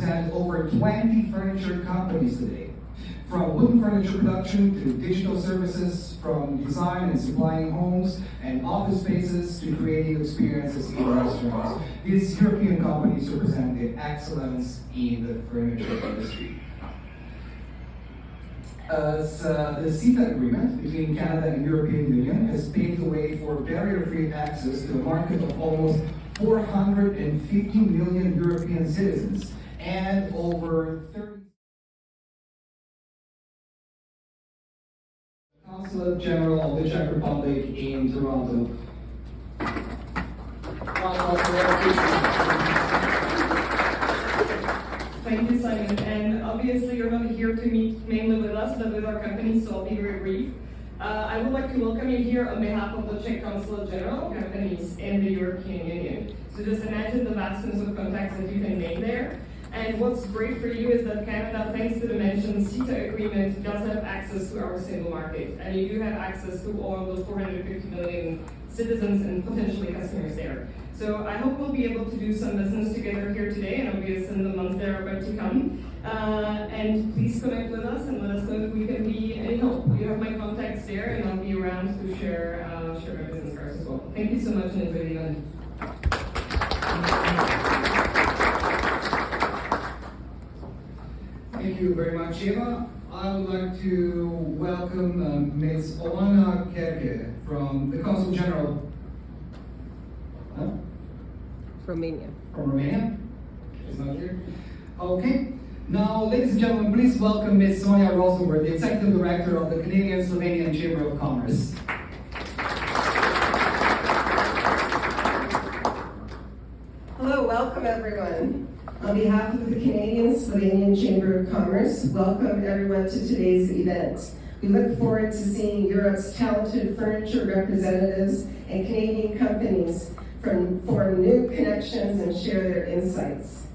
represent over 20 furniture companies today. From wooden furniture production to digital services, from design and supplying homes and office spaces to creating experiences in restaurants. These European companies represent the excellence in the furniture industry. As the CETA agreement between Canada and the European Union has paved the way for barrier-free access to a market of almost 450 million European citizens and over 30 Consulate General of the Czech Republic in Toronto. Thank you, Simon. And obviously, you're not here to meet mainly with us, but with our company, so I'll be very brief. I would like to welcome you here on behalf of the Czech Consulate General companies in the European Union. So just imagine the vastness of contacts that you can make there. And what's great for you is that Canada, thanks to the mentioned CETA agreement, does have access to our single market. And you do have access to all of those 450 million citizens and potentially customers there. So I hope we'll be able to do some business together here today and obviously in the months that are about to come. And please connect with us and let us know if we can be any help. You have my contacts there and I'll be around to share my business cards as well. Thank you so much and enjoy the event. Thank you very much, Eva. I would like to welcome Ms. Oana Kerke from the Consul General. Romania. From Romania? She's not here. Okay. Now, ladies and gentlemen, please welcome Ms. Sonia Rosenberg, the Executive Director of the Canadian-Slovenian Chamber of Commerce. Hello, welcome everyone. On behalf of the Canadian-Slovenian Chamber of Commerce, welcome everyone to today's event. We look forward to seeing Europe's talented furniture representatives and Canadian companies form new connections and share their insights.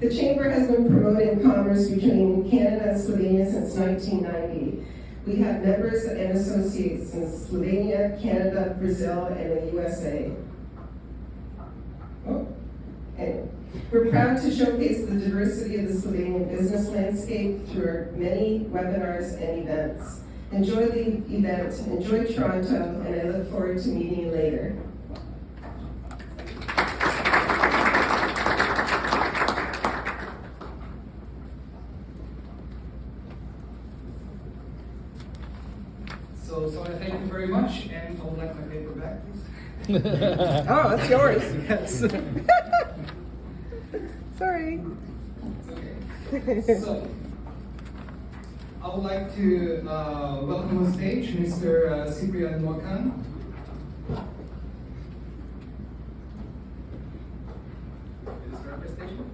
The Chamber has been promoting commerce between Canada and Slovenia since 1990. We have members and associates in Slovenia, Canada, Brazil, and the USA. We're proud to showcase the diversity of the Slovenian business landscape through our many webinars and events. Enjoy the event, enjoy Toronto, and I look forward to meeting you later. So, Sonia, thank you very much, and I would like my paper back, please. Oh, that's yours. Yes. Sorry. It's okay. So, I would like to welcome on stage Mr. Cyprian Mokan. Is this representation?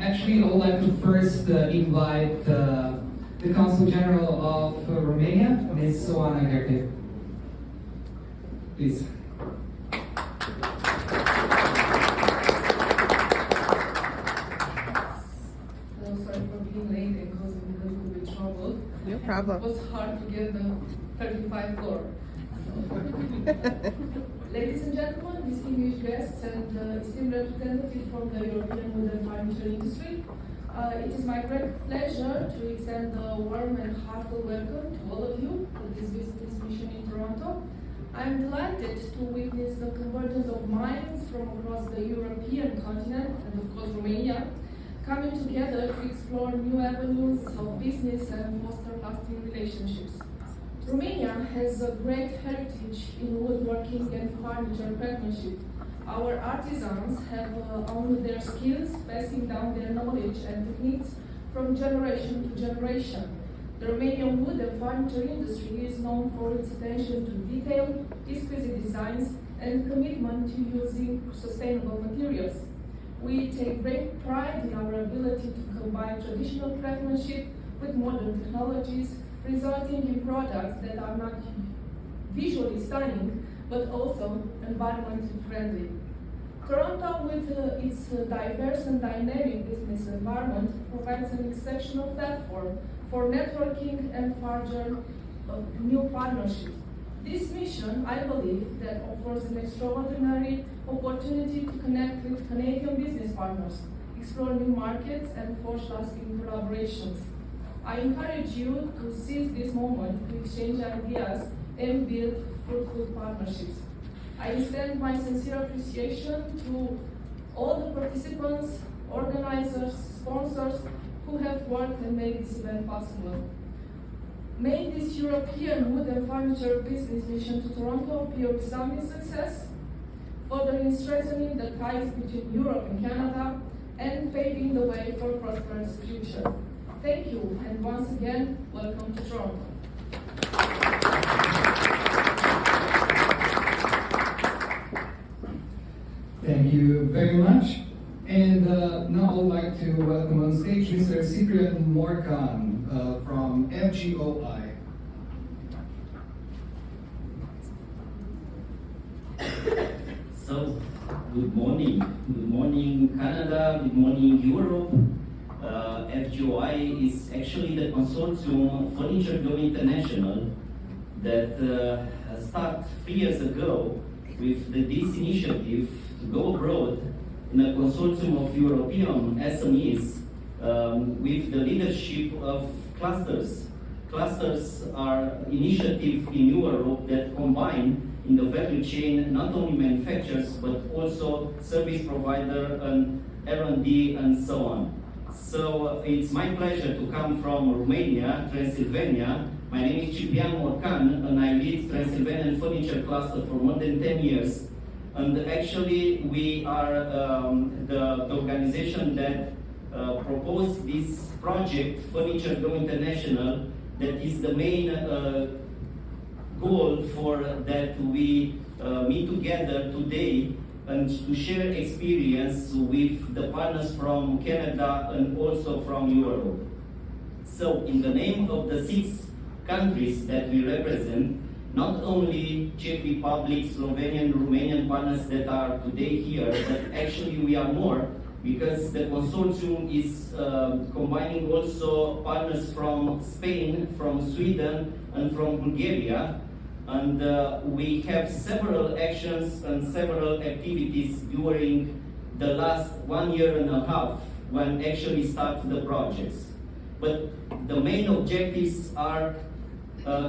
Actually, I would like to first invite the Consul General of Romania, Ms. Oana Kerke. Please. Sorry for being late and causing a little bit of trouble. No problem. It was hard to get the 35th floor. Ladies and gentlemen, distinguished guests and esteemed representatives from the European wood and furniture industry, it is my great pleasure to extend a warm and heartfelt welcome to all of you to this business mission in Toronto. I am delighted to witness the convergence of minds from across the European continent and of course Romania, coming together to explore new avenues of business and foster lasting relationships. Romania has a great heritage in woodworking and furniture craftsmanship. Our artisans have honed their skills, passing down their knowledge and techniques from generation to generation. The Romanian wood and furniture industry is known for its attention to detail, exquisite designs, and commitment to using sustainable materials. We take great pride in our ability to combine traditional craftsmanship with modern technologies, resulting in products that are not visually stunning, but also environmentally friendly. Toronto, with its diverse and dynamic business environment, provides an exceptional platform for networking and further new partnerships. This mission, I believe, that offers an extraordinary opportunity to connect with Canadian business partners, explore new markets, and forge lasting collaborations. I encourage you to seize this moment to exchange ideas and build fruitful partnerships. I extend my sincere appreciation to all the participants, organizers, sponsors who have worked and made this event possible. May this European wood and furniture business mission to Toronto be a resounding success, furthering strengthening the ties between Europe and Canada and paving the way for a prosperous future. Thank you, and once again, welcome to Toronto. Thank you very much. And now I'd like to welcome on stage Mr. Cyprian Morcan from FGOI. So, good morning. Good morning, Canada. Good morning, Europe. FGOI is actually the consortium Furniture Go International that started 3 years ago with this initiative to go abroad in a consortium of European SMEs with the leadership of clusters. Clusters are initiatives in Europe that combine in the value chain not only manufacturers but also service provider and R&D and so on. So it's my pleasure to come from Romania, Transylvania. My name is Cyprian Morcan and I lead Transylvanian Furniture Cluster for more than 10 years. And actually we are the organization that proposed this project, Furniture Go International, that is the main goal for that we meet together today and to share experience with the partners from Canada and also from Europe. So in the name of the 6 countries that we represent, not only Czech Republic, Slovenian, Romanian partners that are today here, but actually we are more because the consortium is combining also partners from Spain, from Sweden and from Bulgaria. And we have several actions and several activities during the last 1.5 years when actually started the projects. But the main objectives are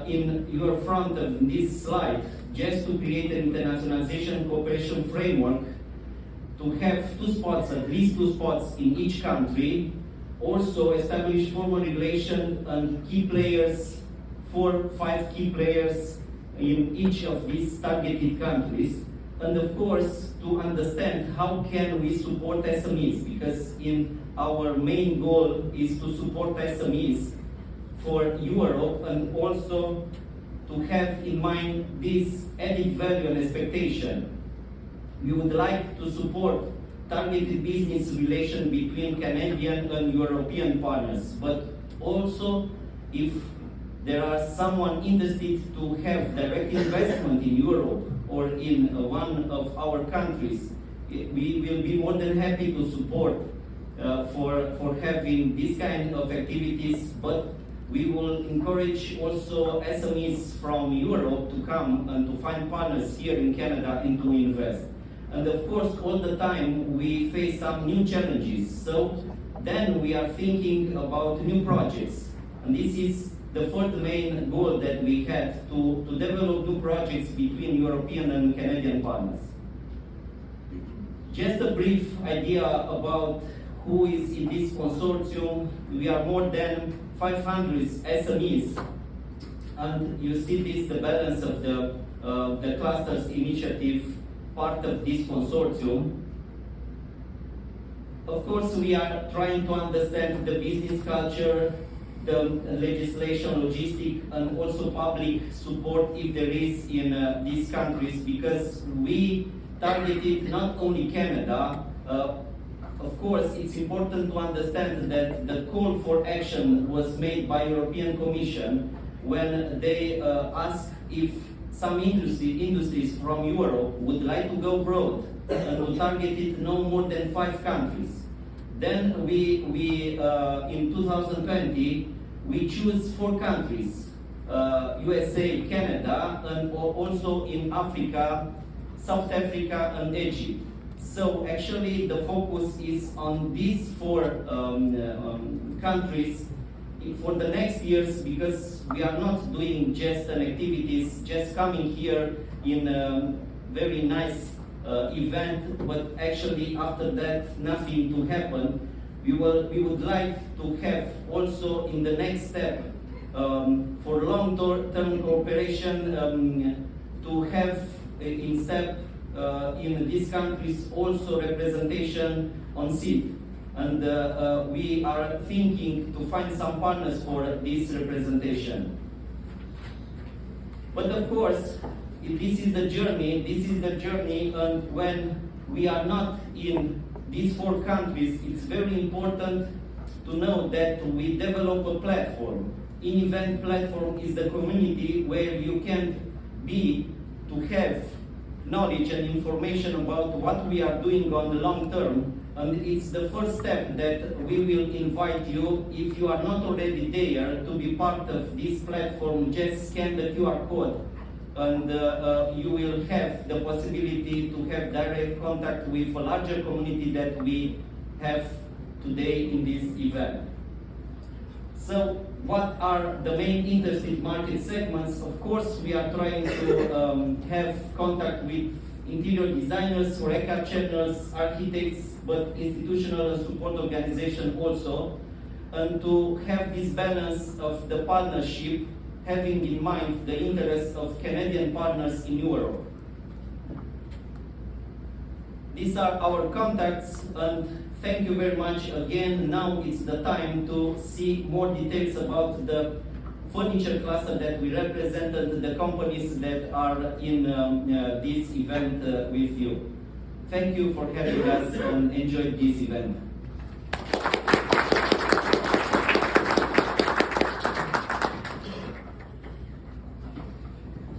in your front of this slide, just to create an internationalization cooperation framework, to have 2 spots, at least 2 spots in each country, also establish formal relation and key players, 4-5 key players in each of these targeted countries, and of course to understand how can we support SMEs, because in our main goal is to support SMEs for Europe and also to have in mind this added value and expectation. We would like to support targeted business relation between Canadian and European partners, but also if there are someone interested to have direct investment in Europe or in one of our countries, we will be more than happy to support for having this kind of activities, but we will encourage also SMEs from Europe to come and to find partners here in Canada and to invest. And of course, all the time we face some new challenges. So then we are thinking about new projects. And this is the fourth main goal that we had, to develop new projects between European and Canadian partners. Just a brief idea about who is in this consortium. We are more than 500 SMEs, and you see this, the balance of the clusters initiative, part of this consortium. Of course, we are trying to understand the business culture, the legislation, logistic, and also public support if there is in these countries, because we targeted not only Canada. Of course, it's important to understand that the call for action was made by European Commission when they asked if some industries from Europe would like to go abroad and we targeted no more than 5 countries. Then we in 2020, we choose 4 countries, USA, Canada, and also in Africa, South Africa and Egypt. So actually the focus is on these 4 countries for the next years, because we are not doing just an activities, just coming here in a very nice event, but actually after that nothing to happen. We would like to have also in the next step for long-term cooperation to have in step in these countries also representation on seat. And we are thinking to find some partners for this representation. But of course, this is the journey, and when we are not in these 4 countries, it's very important to know that we develop a platform. In-event platform is the community where you can be to have knowledge and information about what we are doing on the long term. And it's the first step that we will invite you, if you are not already there, to be part of this platform. Just scan the QR code and you will have the possibility to have direct contact with a larger community that we have today in this event. So what are the main interested market segments? Of course, we are trying to have contact with interior designers, HoReCa channels, architects, but institutional and support organization also, and to have this balance of the partnership, having in mind the interest of Canadian partners in Europe. These are our contacts, and thank you very much again. Now it's the time to see more details about the furniture cluster that we represented, the companies that are in this event with you. Thank you for having us and enjoy this event.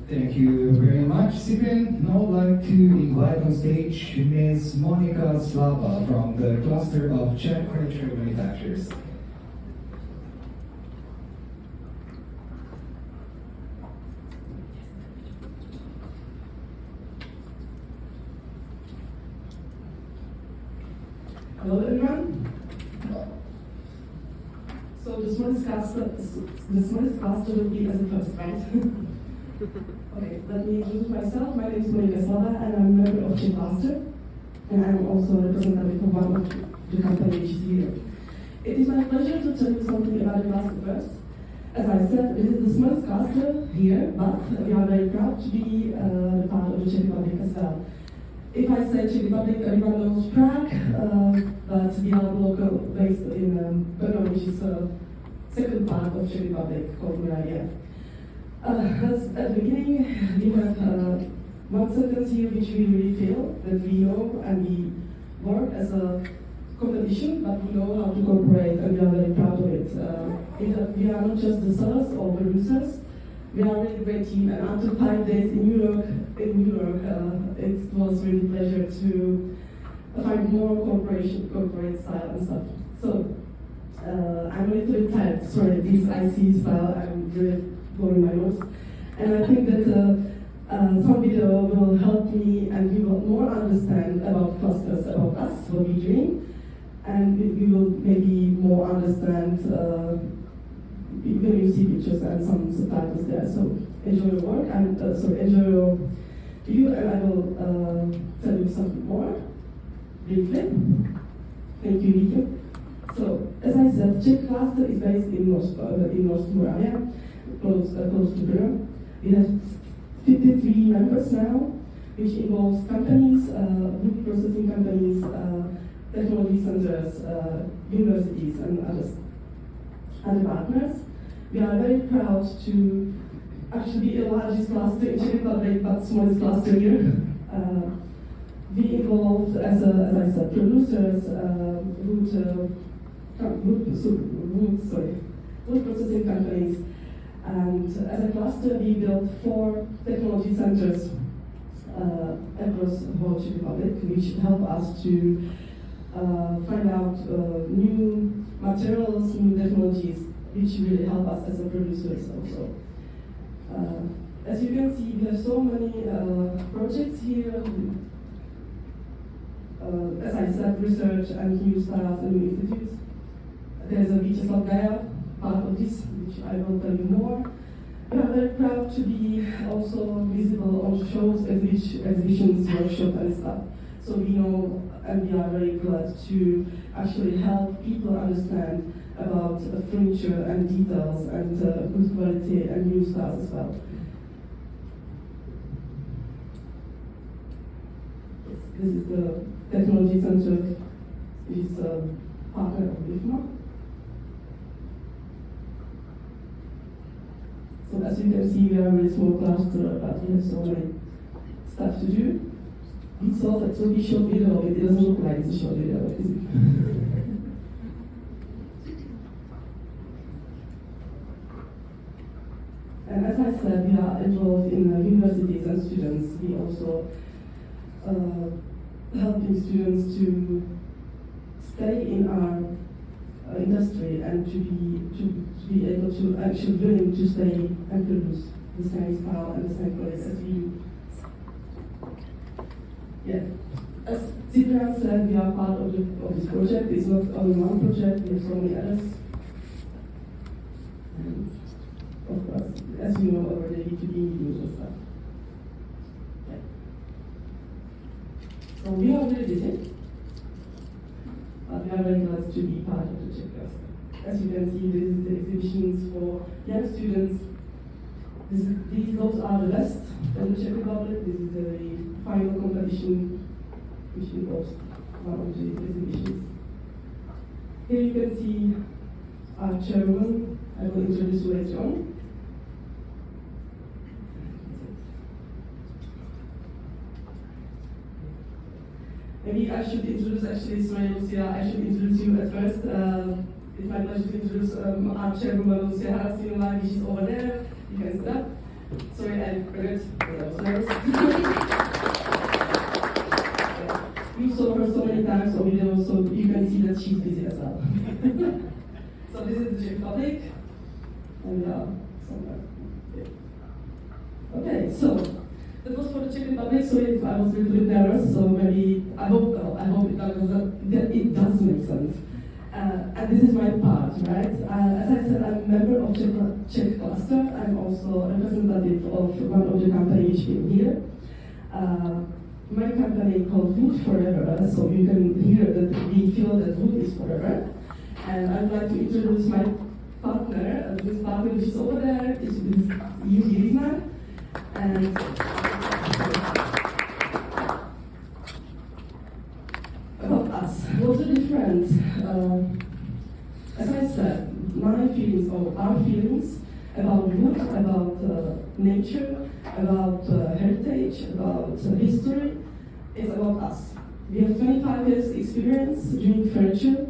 Thank you very much, Cyprian. Now I'd like to invite on stage Ms. Monika Slava from the cluster of Czech furniture manufacturers. Hello everyone. So the smallest cluster will be as a first, right? Okay, let me introduce myself. My name is Monika Slava and I'm a member of Czech Cluster, and I'm also a representative of one of the company which is here. It is my pleasure to tell you something about the cluster first. As I said, it is the smallest cluster here, but we are very proud to be the part of the Czech Republic as well. If I say Czech Republic, everyone knows Prague, but we are local based in Brno, which is the second part of Czech Republic, called Moravia. At the beginning, we have one sentence here which we really feel that we know and we work as a competition, but we know how to cooperate and we are very proud of it. We are not just the sellers or producers, we are a really great team, and after 5 days in New York, it was really a pleasure to find more corporate style and stuff. So I'm a little bit tired, sorry, this IC style, I'm really blowing my nose. And I think that some video will help me and you will more understand about clusters, about us, what we're doing, and we will maybe more understand when you see pictures and some subtitles there. So enjoy your work and enjoy your view, and I will tell you something more briefly. Thank you, Vika. So as I said, Czech cluster is based in North Moravia, close to Brno. We have 53 members now, which involves companies, wood processing companies, technology centers, universities, and other partners. We are very proud to actually be the largest cluster in Czech Republic, but smallest cluster here. We involved, as I said, producers, wood processing companies, And as a cluster, we built 4 technology centers across the whole Czech Republic, which help us to find out new materials, new technologies, which really help us as a producers also. As you can see, we have so many projects here. As I said, research and new styles and new institutes. There's a Vítězslav Gaja, part of this, which I will tell you more. We are very proud to be also visible on shows, exhibitions, workshops and stuff. So we know and we are very glad to actually help people understand about furniture and details and good quality and new styles as well. This is the Technology Center, which is a partner of IFMA. So as you can see, we are a very small cluster, but we have so many stuff to do. We thought that would be a short video, but it doesn't look like it's a short video, is it? And as I said, we are involved in universities and students. We also helping students to stay in our industry and to be able to actually willing to stay and produce the same style and the same quality as we do. Yeah. As Cyprian said, we are part of this project. It's not only one project, we have so many others. And of course, as you know already, B2B news and stuff. Yeah. So we are very busy, but we are very glad to be part of the Czech cluster. As you can see, this is the exhibitions for young students. Those are the best of the Czech Republic. This is the final competition, which involves one of the exhibitions. Here you can see our chairman. I will introduce you later on. Maybe I should introduce, actually, sorry, Lucia, I should introduce you at first. It's my pleasure to introduce our chairwoman, Lucia Harastinova, which is over there. You can sit up. Sorry, I forgot, because I was nervous. You saw her so many times on video, so you can see that she's busy as well. So this is the Czech Republic, and somewhere. Yeah. Okay, so that was for the Czech Republic. So I was a little bit nervous. So maybe I hope it does make sense. And this is my part, right? As I said, I'm a member of Czech cluster. I'm also a representative of one of the companies which came here. My company called Wood Forever, so you can hear that we feel that wood is forever. And I'd like to introduce my partner, this partner which is over there, is Jiří Rizman. And about us, what's the difference? As I said, my feelings or our feelings about wood, about nature, about heritage, about history, is about us. We have 25 years experience doing furniture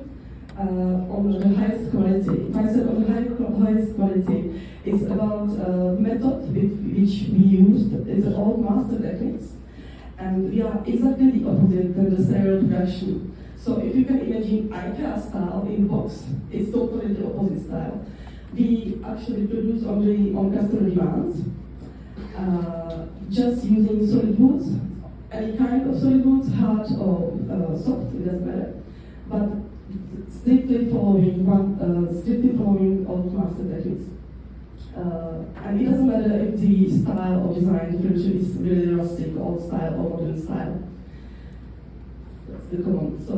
on the highest quality. If I said on the highest quality, it's about method which we used. It's all master techniques. And we are exactly the opposite than the serial production. So if you can imagine IKEA style in box, it's totally the opposite style. We actually produce only on customer demands, just using solid woods, any kind of solid woods, hard or soft, it doesn't matter, but strictly following old master techniques. And it doesn't matter if the style or design furniture is really rustic, old style or modern style. That's the common. So,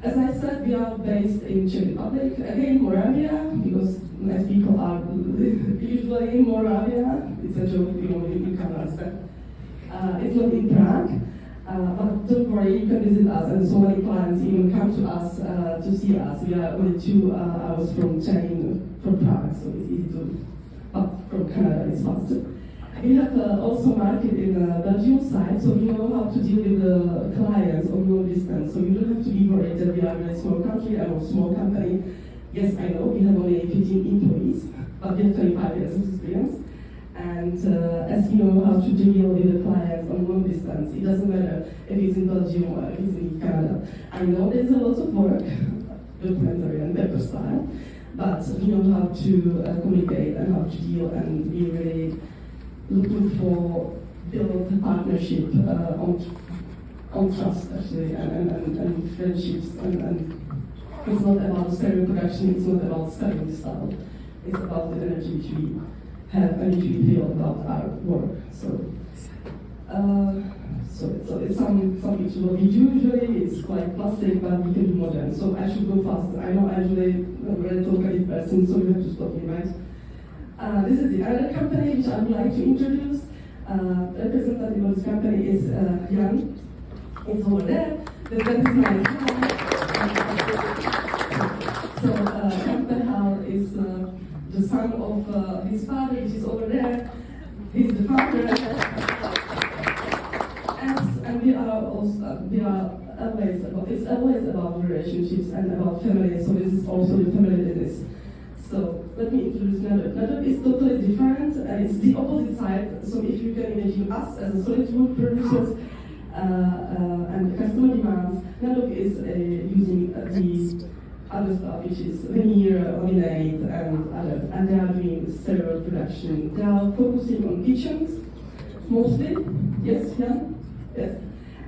as I said, we are based in Czech Republic, again Moravia, because nice people are usually in Moravia. It's a joke, you can understand. It's not in Prague, but don't worry, you can visit us, and so many clients even come to us to see us. We are only 2 hours from Prague, so it's easy to. But from Canada, it's faster. We have also market in the Belgium side, so we know how to deal with the clients on long distance. So you don't have to be worried that we are a very small country or a small company. Yes, I know we have only 15 employees, but we have 25 years of experience. And as we know how to deal with the clients on long distance, it doesn't matter if it's in Belgium or if it's in Canada. I know there's a lot of work, documentary and paper style, but we know how to communicate and how to deal, and we're really looking for build a partnership on trust actually and friendships and it's not about stereo production, it's not about stereo style, it's about the energy which we have and which we feel about our work. So it's some picture what we do usually, it's quite classic but we can do modern. So I should go fast. I know I usually very talkative person, so you have to stop me, right? This is the other company which I would like to introduce. Representative of this company is Jan. It's over there. That is my So Jan Perhal is the son of his father, which is over there. He's the founder. And we are always about, it's always about relationships and about family, so this is also the family business. So let me introduce Nadab. Nadab is totally different, it's the opposite side, so if you can imagine us as a solid wood producers and customer demands, Nadab is using the other stuff, which is veneer, laminate, and other, and they are doing stereo production. They are focusing on kitchens, mostly. Yes, yeah? Yes.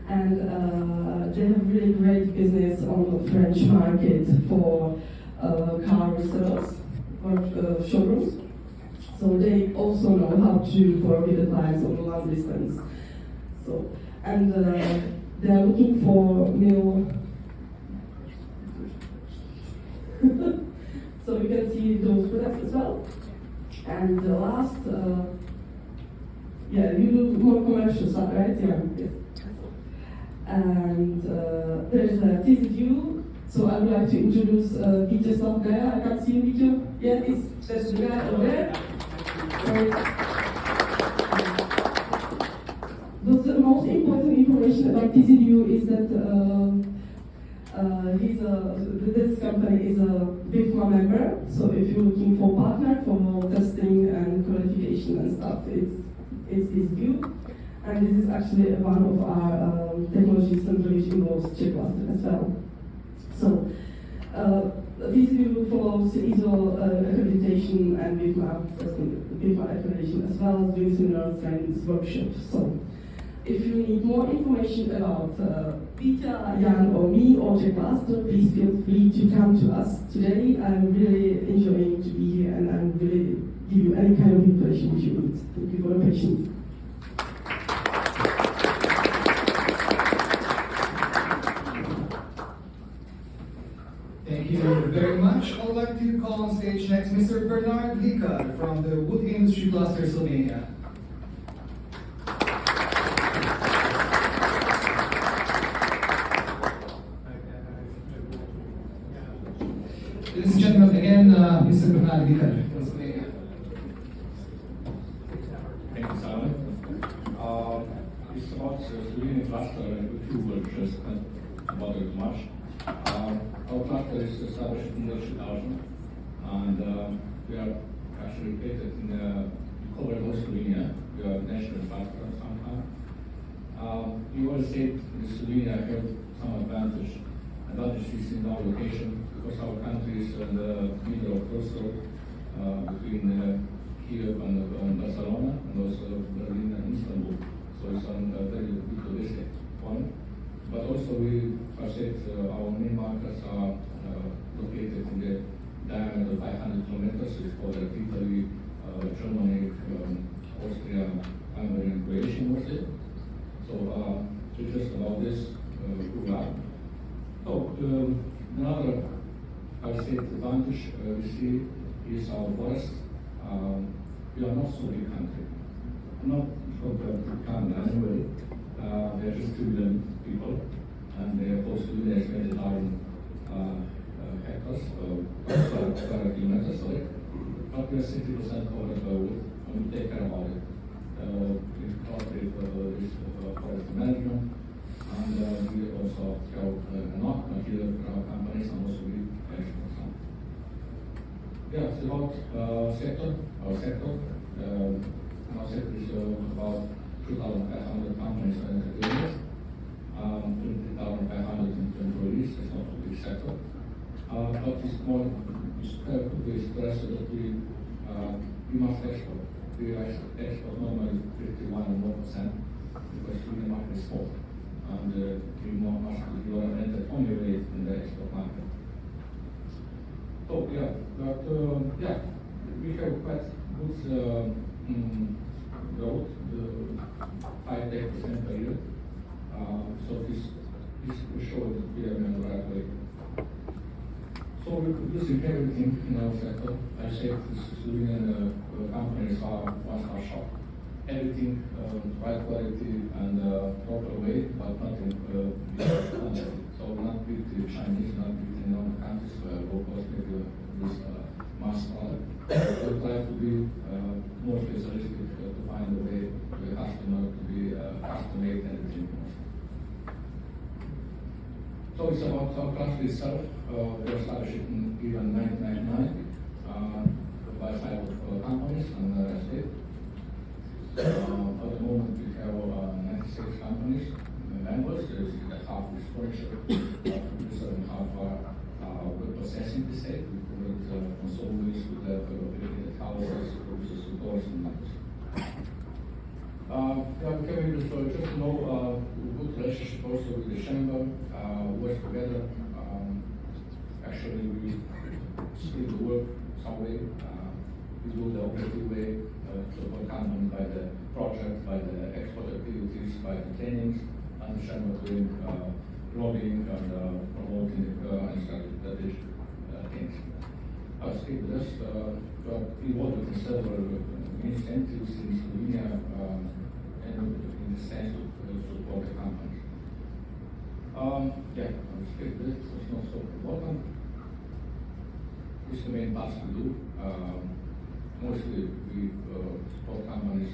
And they have really great business on the French market for car resellers or showrooms. So they also know how to work with the clients on the long distance. So, and they are looking for new. So you can see those products as well. And the last, yeah, you do more commercial stuff, right? Yeah. Yes. And there is a TZU. So I would like to introduce Peter Slavgaya. I can't see you, Peter. Yeah, that's the guy over there. The most important information about TZU is that this company is a BIFMA member. So if you're looking for a partner for testing and qualification and stuff, it's TZU. And this is actually one of our technology center which involves chip cluster as well. So TZU follows ISO accreditation and BIFMA accreditation as well as doing seminars, trainings, workshops. So if you need more information about Peter, Jan, or me, or Chip Cluster, please feel free to come to us today. I'm really enjoying to be here and I'm really give you any kind of information which you need. Thank you for your patience. Thank you very much. I would like to call on stage next Mr. Bernard Lika from the Wood Industry Cluster Slovenia. Ladies and gentlemen, again, Mr. Bernard Lika from Slovenia. Thank you, Simon. It's about Slovenian cluster, which you will just about it much. Our cluster is established in the 2000, and we are actually located in cover all Slovenia. We are a national cluster somehow. You always say in Slovenia have some advantages in our location because our country is in the middle of crossroad between Kiev and Barcelona, and also Berlin and Istanbul. So it's on a very good logistic point. But also we have said our main markets are located in the diameter of 500 kilometers, which called Italy, Germany, Austria, Hungary, and Croatia mostly. So just about this, who we are. Another, I would say, advantage we see is our forest. We are not so big country. Not compared to Canada anyway. There are just 2 million people, and they are close to 20,000 hectares, square kilometers, sorry. But we are 60% covered by wood, and we take care about it. We cooperate with forest management, and we also have enough material for our companies, and also we export some. Yeah, it's about sector. Our sector is about 2,500 companies and areas, 20,500 employees. It's not a big sector, but it's more. Could be stressed that we must export. We export normally 51 or more percent because we market is small, and we must be oriented only way in the export market. So yeah, but yeah, we have quite good growth, 5-8% per year. So this will show that we are in the right way. So we're producing everything in our sector. I say Slovenian companies are one-stop shop. Everything, right quality and proper way, but not in quantity. So not with the Chinese, not with the other countries where low cost maybe this mass product. We try to be more specialistic to find a way to the customer to be custom-made everything. So it's about our country itself. We established it in 1999 by side of companies and state. At the moment we have 96 companies, members. Half is furniture, producer and half are wood processing the state. We covered consoles, we have fabricated houses, producers, doors and lights. Yeah, we can just to know good relationship also with the chamber, work together. Actually, we split the work some way. We do the operative way, support company by the project, by the export activities, by the trainings, and the chamber doing lobbying and promoting and strategic things. I speak this, involved in several incentives in Slovenia. And in the sense to support the companies. Yeah, I'll skip this, it's not so important. This is the main task we do. Mostly we support companies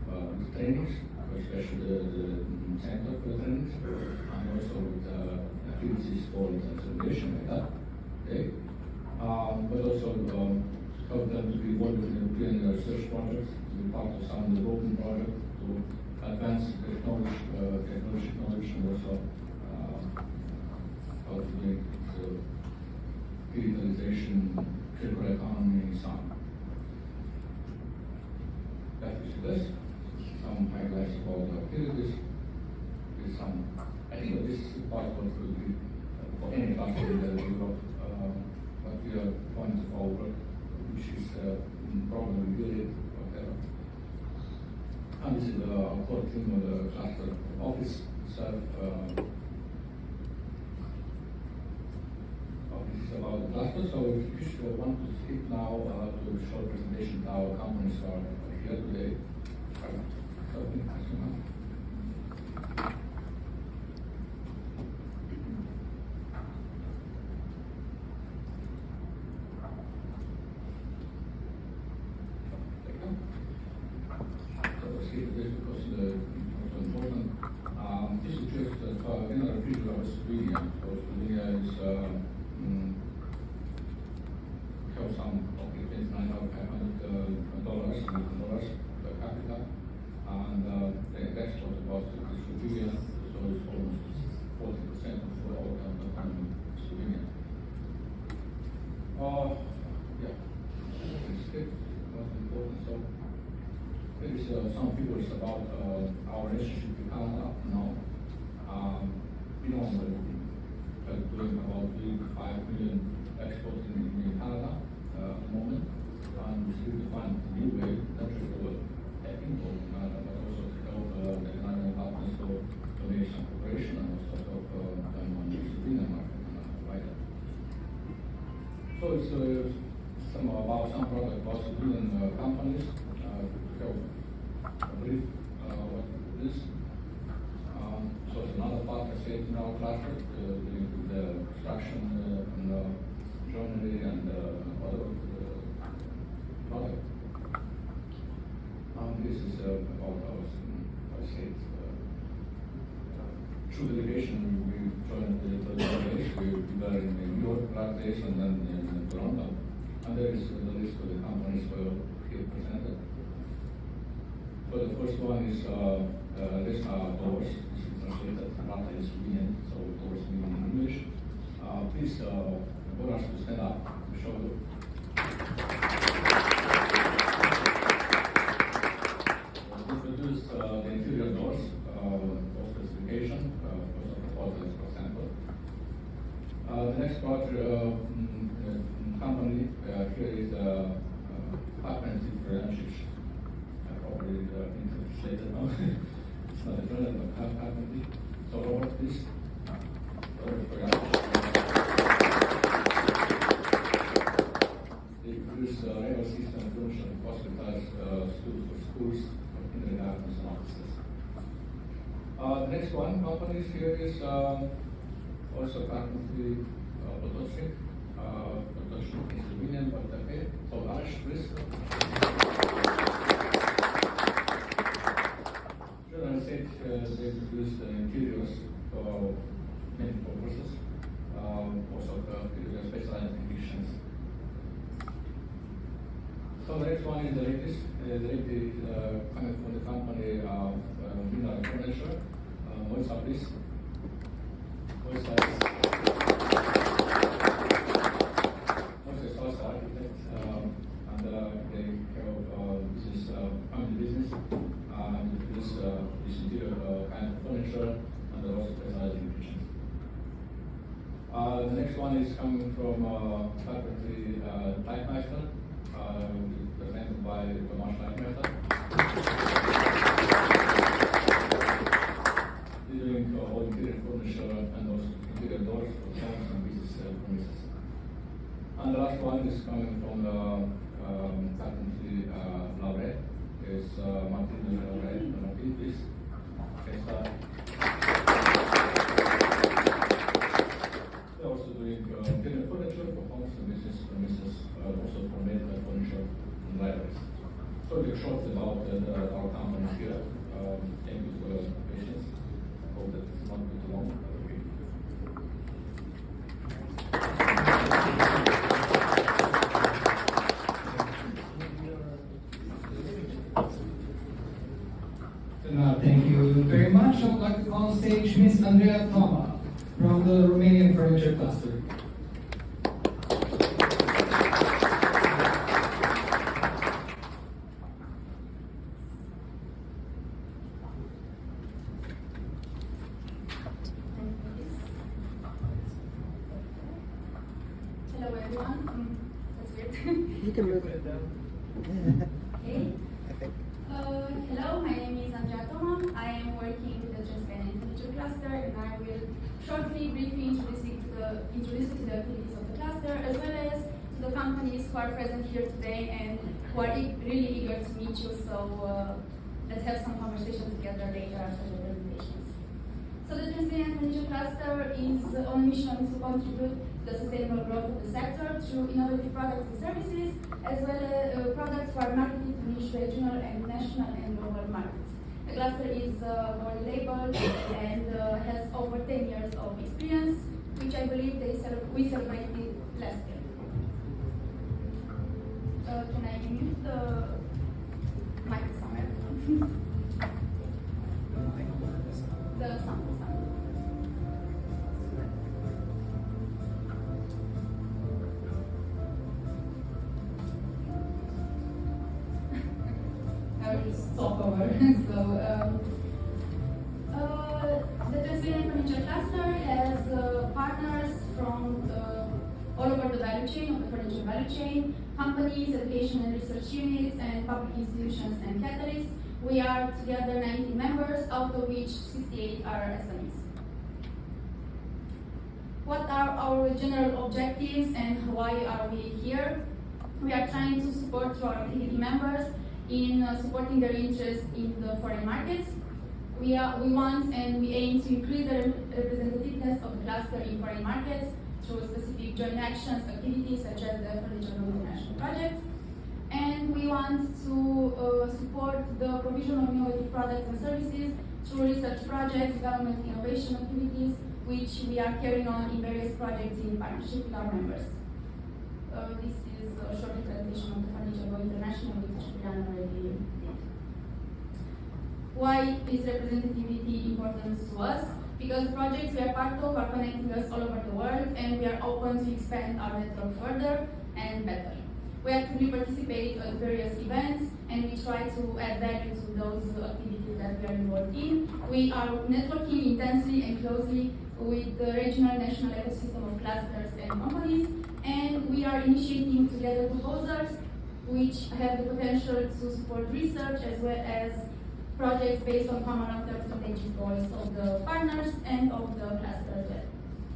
with trainings, especially the center for the trainings, and also with activities for consolidation like that. Okay. But also help them to be involved in European research projects, to be part of some development projects, to advance technology knowledge, and also how to make digitalization, circular economy, and so on. That is this. Some highlights about the activities. With some, I think this is part of what will be for any cluster in Europe. But we are points of our work, which is probably related, whatever. And this is the core team of the cluster office itself. This is about the cluster. So if you want to skip now to a short presentation to our companies are here today. So, thank you much. This because it's important. This is just another picture of Slovenia. So Slovenia is have some $29,500 per capita, and the export about 2 billion, so it's almost 40% of all the economy in Slovenia. Yeah, it's good. Most important. So. Maybe some people is about our relationship with Canada. No, we don't doing about 5 million exports in Canada at the moment, and we still find a new way, not just to import in Canada, but also to help the Canadian partners to make some cooperation and also help them on the Slovenian market wider. So it's some about some product about Slovenian companies. A brief what it is. So it's another part I said in our cluster dealing with the construction and joinery and other product. This is about our, I said, through delegation we joined the days. We were in New York last days and then in Toronto. And there is the first one is Resna Doors. This is translated. Rata is Slovenian, so doors meaning in English. Please, Boras, to stand up to show you. Introduce the interior doors, door specification, for example. The next part company here is Carpentry Franchise. Probably translated now. It's not a brand, but Carpentry. So Robert, please. They produce rail system furniture for hospitals, schools, kindergartens, and offices. The next one company here is also Carpentry Potočnik. Potočnik is Slovenian, but okay. So Lars, please. General said they produce the interiors for many purposes, also specialized conditions. So the next one is the latest. The latest coming from the company Mineral Furniture. Moisa, please. Moisa is also architect, and they have this family business. This interior kind of furniture, and they're also specialized in kitchens. The next one is coming from Carpentry Deichmeister, presented by Tomasz Deichmeister. They're doing all interior furniture and also interior doors for homes and business premises. And the last one is coming from the Carpentry Lauret. Is Martin Lauret. Martin, please. Okay, start. They're also doing interior furniture for homes and business premises, also for medical furniture and libraries. So we're short about our company here. Thank you for your patience. I hope that it's not too long. Thank you very much. I would like to call on stage Ms. Andreea Toma from the Romanian Furniture Cluster. Hello everyone. That's weird. You can move it. Okay. Hello, my name is Andreea Toma. I am working with the Transparent Furniture Cluster, and I will shortly, briefly introduce you to the activities of the cluster, as well as to the companies who are present here today and who are really eager to meet you. So let's have some conversation together later after the presentations. So the Transparent Furniture Cluster is on a mission to contribute to the sustainable growth of the sector through innovative products and services, as well as products who are marketed to niche regional and national and global markets. The cluster is gold labeled and has over 10 years of experience, which I believe we celebrated last year. Can I mute the mic somewhere? The sound. I will stop over. The Transparent Furniture Cluster has partners from all over the value chain, of the furniture value chain, companies, education and research units, and public institutions and catalysts. We are together 90 members, out of which 68 are SMEs. What are our general objectives and why are we here? We are trying to support our activity members in supporting their interest in the foreign markets. We want and we aim to increase the representativeness of the cluster in foreign markets through specific joint actions, activities such as the Furniture Room International Project. And we want to support the provision of innovative products and services through research projects, development innovation activities, which we are carrying on in various projects in partnership with our members. This is a short presentation of the Furniture Room International, which Julian already did. why is representativity important to us? Because the projects we are part of are connecting us all over the world, and we are open to expand our network further and better. We actively participate at various events, and we try to add value to those activities that we are involved in. We are networking intensely and closely with the regional national ecosystem of clusters and companies, and we are initiating together proposals which have the potential to support research as well as projects based on common long-term strategic goals of the partners and of the cluster as well.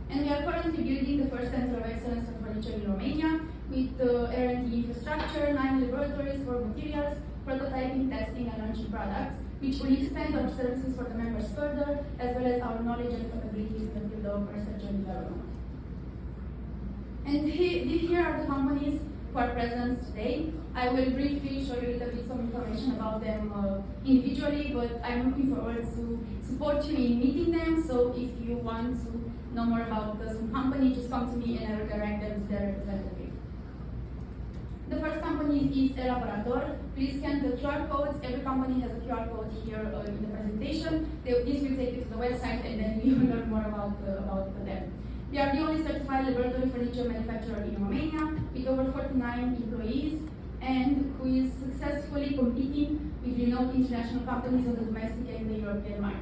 And we are currently building the first center of excellence for furniture in Romania with the R&D infrastructure, 9 laboratories for materials, prototyping, testing, and launching products, which will expand our services for the members further, as well as our knowledge and capabilities in the field of research and development. And here are the companies who are present today. I will briefly show you a little bit some information about them individually, but I'm looking forward to support you in meeting them. So if you want to know more about some company, just come to me and I will direct them to their representative. The first company is Elaborator. Please scan the QR codes. Every company has a QR code here in the presentation. This will take you to the website and then you will learn more about them. We are the only certified laboratory furniture manufacturer in Romania with over 49 employees and who is successfully competing with renowned international companies on the domestic and the European market.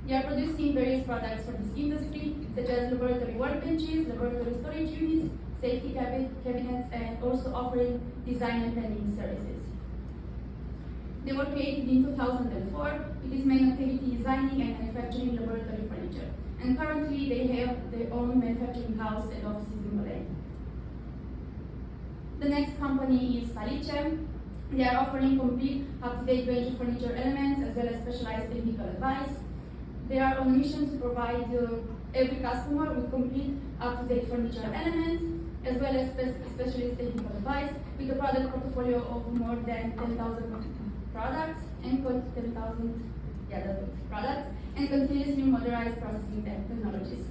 We are producing various products for this industry, such as laboratory workbenches, laboratory storage units, safety cabinets, and also offering design and planning services. They were created in 2004 with its main activity designing and manufacturing laboratory furniture. And currently they have their own manufacturing house and offices in Berlin. The next company is Salice. They are offering complete up-to-date range of furniture elements as well as specialized technical advice. They are on a mission to provide every customer with complete up-to-date furniture elements as well as specialist technical advice with a product portfolio of more than 10,000 products and continuously modernized processing technologies.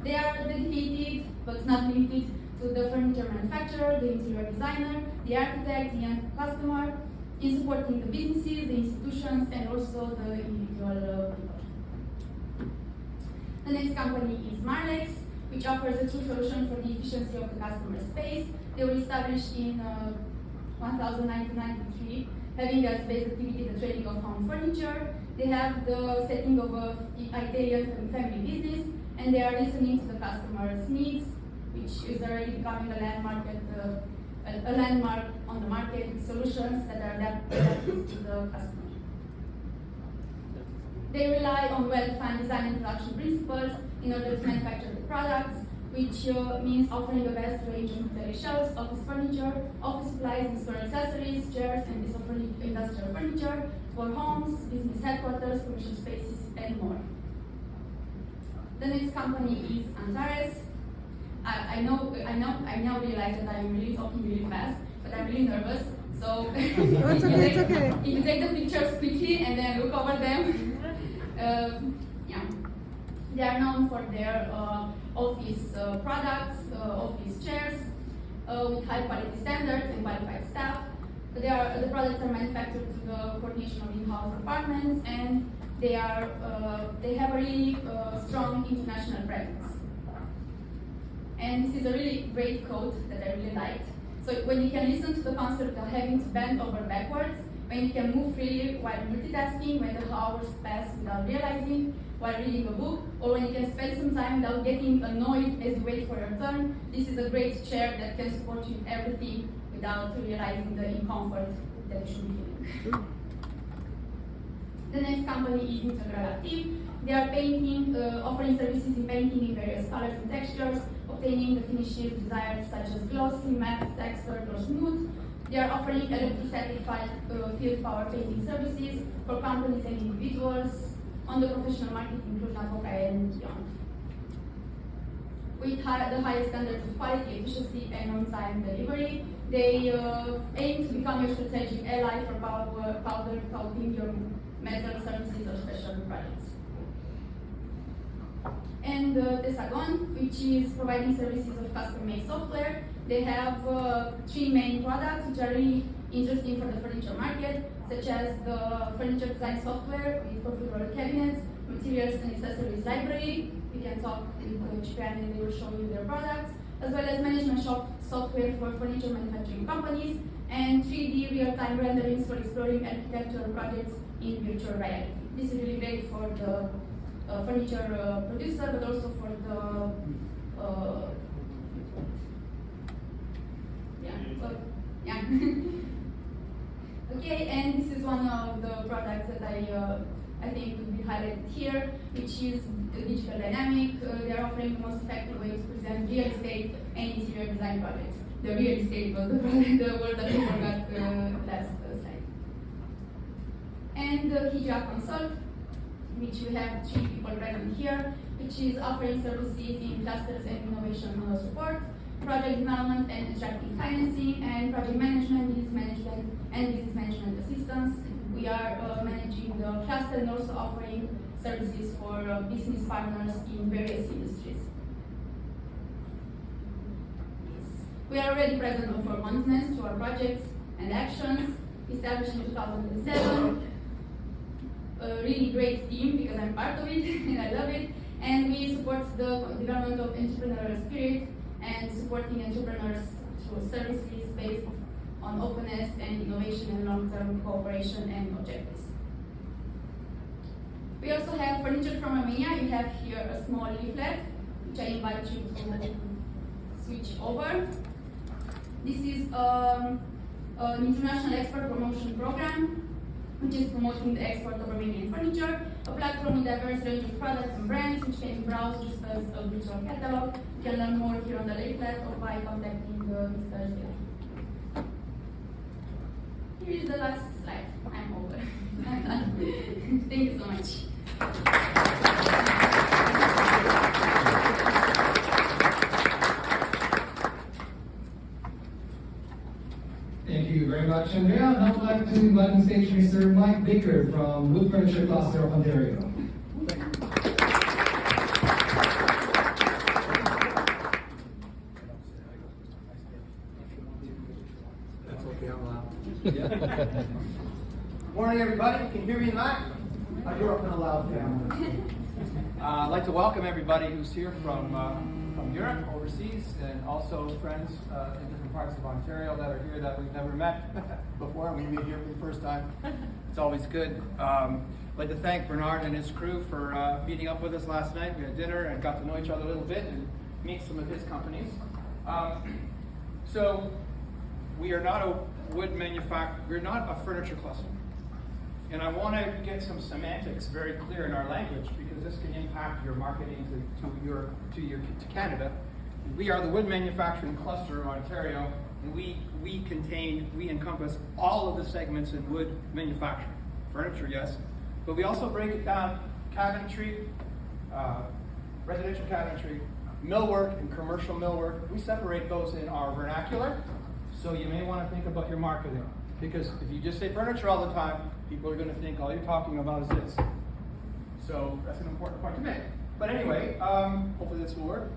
They are dedicated but not limited to the furniture manufacturer, the interior designer, the architect, the end customer, in supporting the businesses, the institutions, and also the individual people. The next company is Marlex, which offers a true solution for the efficiency of the customer space. They were established in 1993, having as base activity the trading of home furniture. They have the setting of an Italian family business, and they are listening to the customer's needs, which is already becoming a landmark on the market with solutions that are adapted to the customer. They rely on well-defined design and production principles in order to manufacture the products, which means offering a vast range of material shelves, office furniture, office supplies, and-store accessories, chairs, and this offering industrial furniture for homes, business headquarters, commercial spaces, and more. The next company is Antares. I now realize that I'm really talking really fast, but I'm really nervous. So It's okay. if you take the pictures quickly and then look over them, they are known for their office products, office chairs with high quality standards and qualified staff. The products are manufactured through the coordination of in-house departments, and they have a really strong international presence. And this is a really great quote that I really liked. So when you can listen to the concept without having to bend over backwards, when you can move freely while multitasking, when the hours pass without realizing, while reading a book, or when you can spend some time without getting annoyed as you wait for your turn, this is a great chair that can support you in everything without realizing the discomfort that you should be feeling. The next company is Integral Active. They are painting, offering services in painting in various colors and textures, obtaining the finishes desired such as glossy, matte, textured, or smooth. They are offering electrostatic field power painting services for companies and individuals on the professional market in Cluj-Napoca and beyond. With the highest standards of quality, efficiency, and on-time delivery, they aim to become your strategic ally for powder coating your metal surfaces or special projects. And Tesagon, which is providing services of custom-made software They have 3 main products which are really interesting for the furniture market, such as the furniture design software with configurable cabinets, materials and accessories library. We can talk with Japan and they will show you their products, as well as management software for furniture manufacturing companies, and 3D real-time renderings for exploring architectural projects in virtual reality. This is really great for the furniture producer, but also for the Okay, and this is one of the products that I think would be highlighted here, which is the Digital Dynamic. They are offering the most effective way to present real estate and interior design projects. The real estate was the word that we forgot last slide. And the Hijab Consult, which we have 3 people present here, which is offering services in clusters and innovation support, project development and attracting financing, and project management, business management assistance. We are managing the cluster and also offering services for business partners in various industries. We are already present on 4 continents through our projects and actions, established in 2007. A really great team because I'm part of it and I love it. And we support the development of entrepreneurial spirit and supporting entrepreneurs through services based on openness and innovation and long-term cooperation and objectives. We also have furniture from Armenia. You have here a small leaflet, which I invite you to switch over. This is an international export promotion program, which is promoting the export of Armenian furniture, a platform with diverse range of products and brands, which can be browsed just as a virtual catalog. You can learn more here on the leaflet or by contacting Mr. Zila. Here is the last slide. I'm over. I'm done. Thank you so much. Thank you very much, Andrea. Now I'd like to invite on stage Mr. Mike Baker from Wood Furniture Cluster of Ontario. That's okay, I'm loud. Morning, everybody. Can you hear me in that? I grew up in a loud family. I'd like to welcome everybody who's here from Europe, overseas, and also friends in different parts of Ontario that are here that we've never met before, and we meet here for the first time. It's always good. I'd like to thank Bernard and his crew for meeting up with us last night. We had dinner and got to know each other a little bit and meet some of his companies. So we are not a wood manufacturer, we're not a furniture cluster. And I want to get some semantics very clear in our language because this can impact your marketing to Canada. We are the wood manufacturing cluster of Ontario, and we encompass all of the segments in wood manufacturing. Furniture, yes, but we also break it down: cabinetry, residential cabinetry, millwork, and commercial millwork. We separate those in our vernacular, so you may want to think about your marketing. Because if you just say furniture all the time, people are going to think all you're talking about is this. So that's an important point to make. But anyway, hopefully this will work.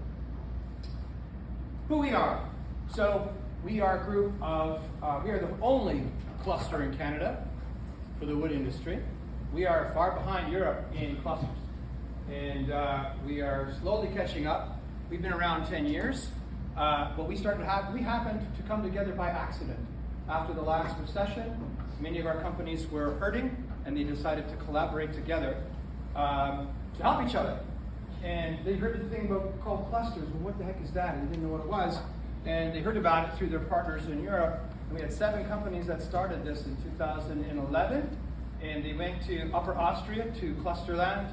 Who we are. So we are a group of, we are the only cluster in Canada for the wood industry. We are far behind Europe in clusters. And we are slowly catching up. We've been around 10 years. But we happened to come together by accident. After the last recession, many of our companies were hurting, and they decided to collaborate together to help each other. And they heard the thing called clusters. Well, what the heck is that? And they didn't know what it was. And they heard about it through their partners in Europe. And we had 7 companies that started this in 2011. And they went to Upper Austria, to Clusterland,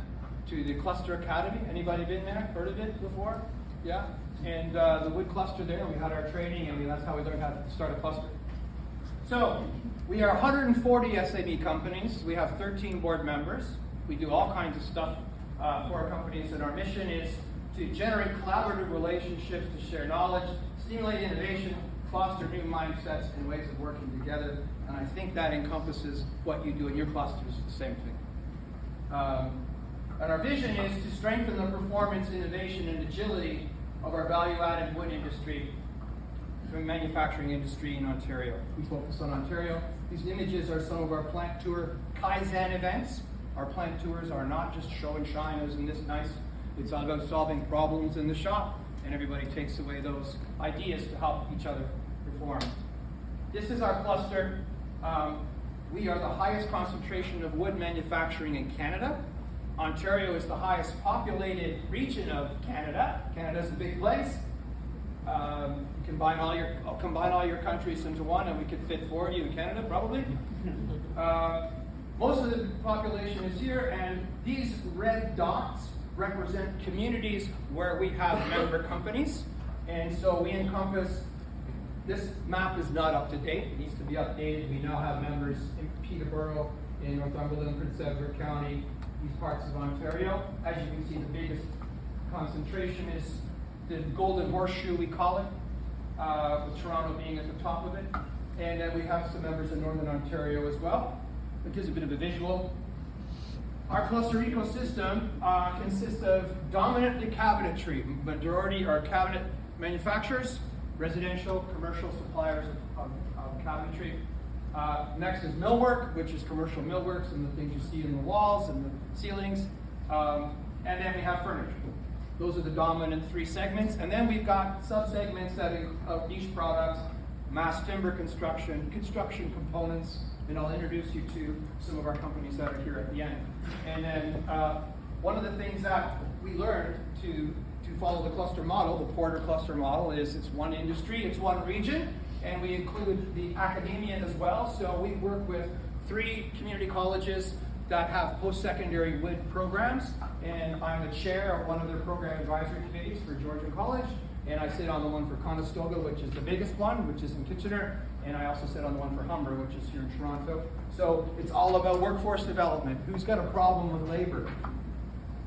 to the Cluster Academy. Anybody been there? Heard of it before? Yeah? And the wood cluster there, we had our training, and that's how we learned how to start a cluster. So, we are 140 SAB companies. We have 13 board members. We do all kinds of stuff for our companies, and our mission is to generate collaborative relationships, to share knowledge, stimulate innovation, foster new mindsets and ways of working together. And I think that encompasses what you do in your clusters, the same thing. And our vision is to strengthen the performance, innovation, and agility of our value-added wood industry manufacturing industry in Ontario. We focus on Ontario. These images are some of our plant tour Kaizen events. Our plant tours are not just show and shine, isn't this nice? It's all about solving problems in the shop, and everybody takes away those ideas to help each other perform. This is our cluster. We are the highest concentration of wood manufacturing in Canada. Ontario is the highest populated region of Canada. Canada's a big place. Combine all your countries into one, and we could fit 4 of you in Canada, probably. Most of the population is here, and these red dots represent communities where we have member companies. And so we encompass, this map is not up to date, it needs to be updated. We now have members in Peterborough, in Northumberland, Prince Edward County, these parts of Ontario. As you can see, the biggest concentration is the Golden Horseshoe, we call it, with Toronto being at the top of it. And then we have some members in Northern Ontario as well. It gives a bit of a visual. Our cluster ecosystem consists of dominantly cabinetry. Majority are cabinet manufacturers, residential, commercial suppliers of cabinetry. Next is millwork, which is commercial millworks and the things you see in the walls and the ceilings. And then we have furniture. Those are the dominant 3 segments. And then we've got sub-segments of niche products, mass timber construction, construction components, and I'll introduce you to some of our companies that are here at the end. And then one of the things that we learned to follow the cluster model, the Porter cluster model, is it's one industry, it's one region, and we include the academia as well. So we work with 3 community colleges that have post-secondary wood programs, and I'm the chair of one of their program advisory committees for Georgian College, and I sit on the one for Conestoga, which is the biggest one, which is in Kitchener, and I also sit on the one for Humber, which is here in Toronto. So it's all about workforce development. Who's got a problem with labor?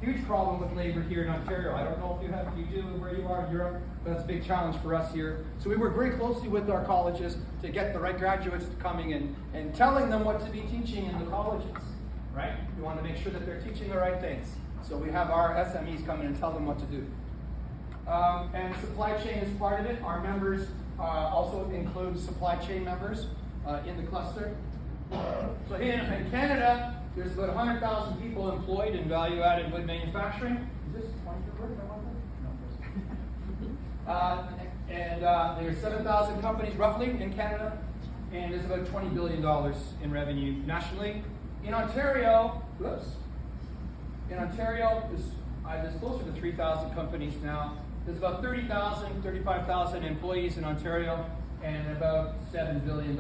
Huge problem with labor here in Ontario. I don't know if you do where you are in Europe, but that's a big challenge for us here. So we work very closely with our colleges to get the right graduates coming in and telling them what to be teaching in the colleges, right? We want to make sure that they're teaching the right things. So we have our SMEs come in and tell them what to do. And supply chain is part of it. Our members also include supply chain members in the cluster. So here in Canada, there's about 100,000 people employed in value-added wood manufacturing. Is this one your word? No. And there's 7,000 companies roughly in Canada, and there's about $20 billion in revenue nationally. In Ontario, there's closer to 3,000 companies now. There's about 30,000, 35,000 employees in Ontario, and about $7 billion.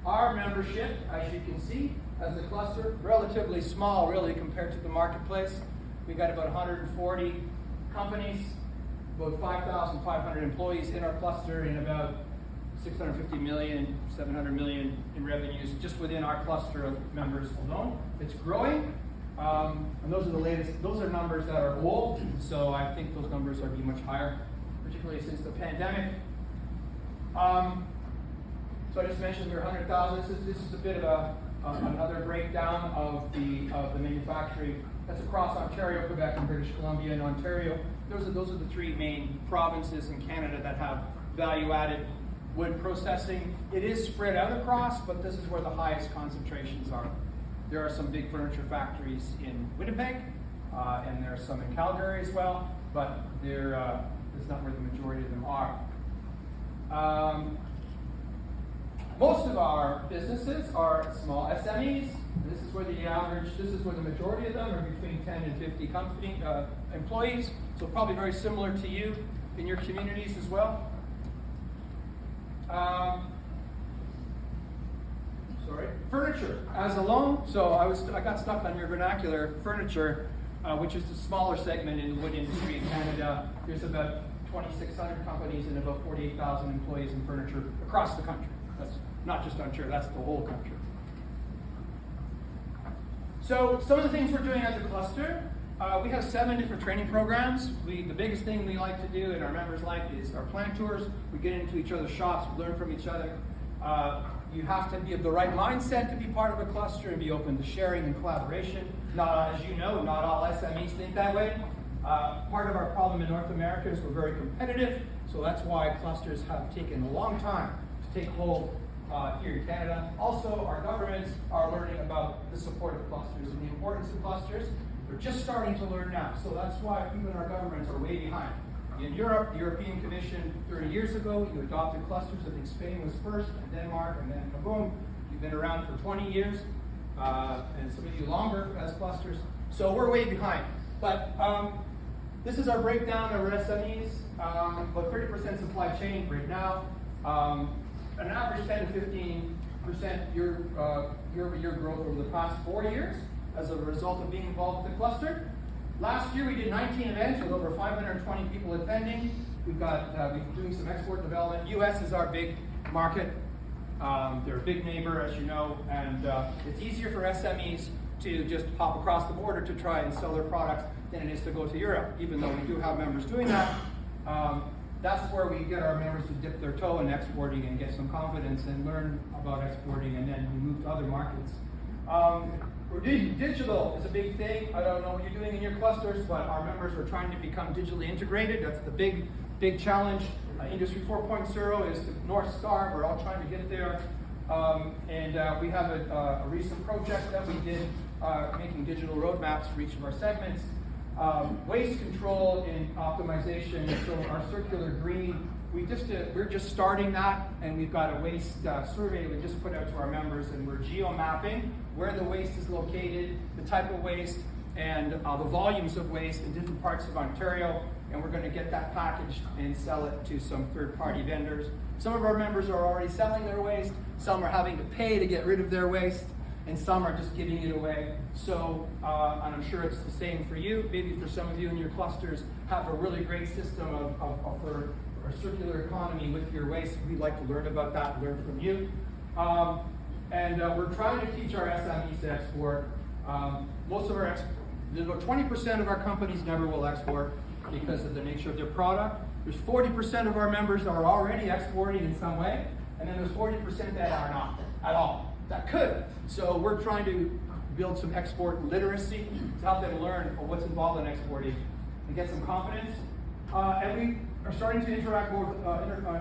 Our membership, as you can see, as a cluster, relatively small really compared to the marketplace. We've got about 140 companies, about 5,500 employees in our cluster, and about 650 million, 700 million in revenues just within our cluster of members alone. It's growing, and those are the latest, those are numbers that are old, so I think those numbers are being much higher, particularly since the pandemic. So I just mentioned we're 100,000. This is a bit of another breakdown of the manufacturing that's across Ontario, Quebec, and British Columbia. And Ontario, those are the 3 main provinces in Canada that have value-added wood processing. It is spread out across, but this is where the highest concentrations are. There are some big furniture factories in Winnipeg, and there are some in Calgary as well, but it's not where the majority of them are. Most of our businesses are small SMEs. This is where the majority of them are between 10 and 50 company employees. So probably very similar to you in your communities as well. Furniture as alone. So I got stuck on your vernacular. Furniture, which is the smaller segment in the wood industry in Canada. There's about 2,600 companies and about 48,000 employees in furniture across the country. That's not just Ontario, that's the whole country. So some of the things we're doing as a cluster, we have 7 different training programs. The biggest thing we like to do and our members like is our plant tours. We get into each other's shops, we learn from each other. You have to be of the right mindset to be part of a cluster and be open to sharing and collaboration. As you know, not all SMEs think that way. Part of our problem in North America is we're very competitive, So that's why clusters have taken a long time to take hold here in Canada. Also, our governments are learning about the support of clusters and the importance of clusters. They're just starting to learn now. So that's why even our governments are way behind. In Europe, the European Commission 30 years ago, you adopted clusters. I think Spain was first, and Denmark, and then boom. You've been around for 20 years, and some of you longer as clusters. So we're way behind. But this is our breakdown of our SMEs. About 30% supply chain right now. An average 10 to 15% year-over-year growth over the past 4 years as a result of being involved with the cluster. Last year we did 19 events with over 520 people attending. We've been doing some export development. US is our big market. They're a big neighbor, as you know, and it's easier for SMEs to just hop across the border to try and sell their products than it is to go to Europe, even though we do have members doing that. That's where we get our members to dip their toe in exporting and get some confidence and learn about exporting, and then we move to other markets. Digital is a big thing. I don't know what you're doing in your clusters, but our members are trying to become digitally integrated. That's the big challenge. Industry 4.0 is the North Star. We're all trying to get there. We have a recent project that we did making digital roadmaps for each of our segments. Waste control and optimization, so our circular green, we're just starting that, and we've got a waste survey we just put out to our members, and we're geo-mapping where the waste is located, the type of waste, and the volumes of waste in different parts of Ontario, and we're going to get that packaged and sell it to some third-party vendors. Some of our members are already selling their waste, some are having to pay to get rid of their waste, and some are just giving it away. So, and I'm sure it's the same for you. Maybe for some of you in your clusters have a really great system for a circular economy with your waste. We'd like to learn about that, learn from you. We're trying to teach our SMEs to export. There's about 20% of our companies never will export because of the nature of their product. There's 40% of our members that are already exporting in some way, and then there's 40% that are not at all. That could. So we're trying to build some export literacy to help them learn what's involved in exporting and get some confidence. And we are starting to interact more with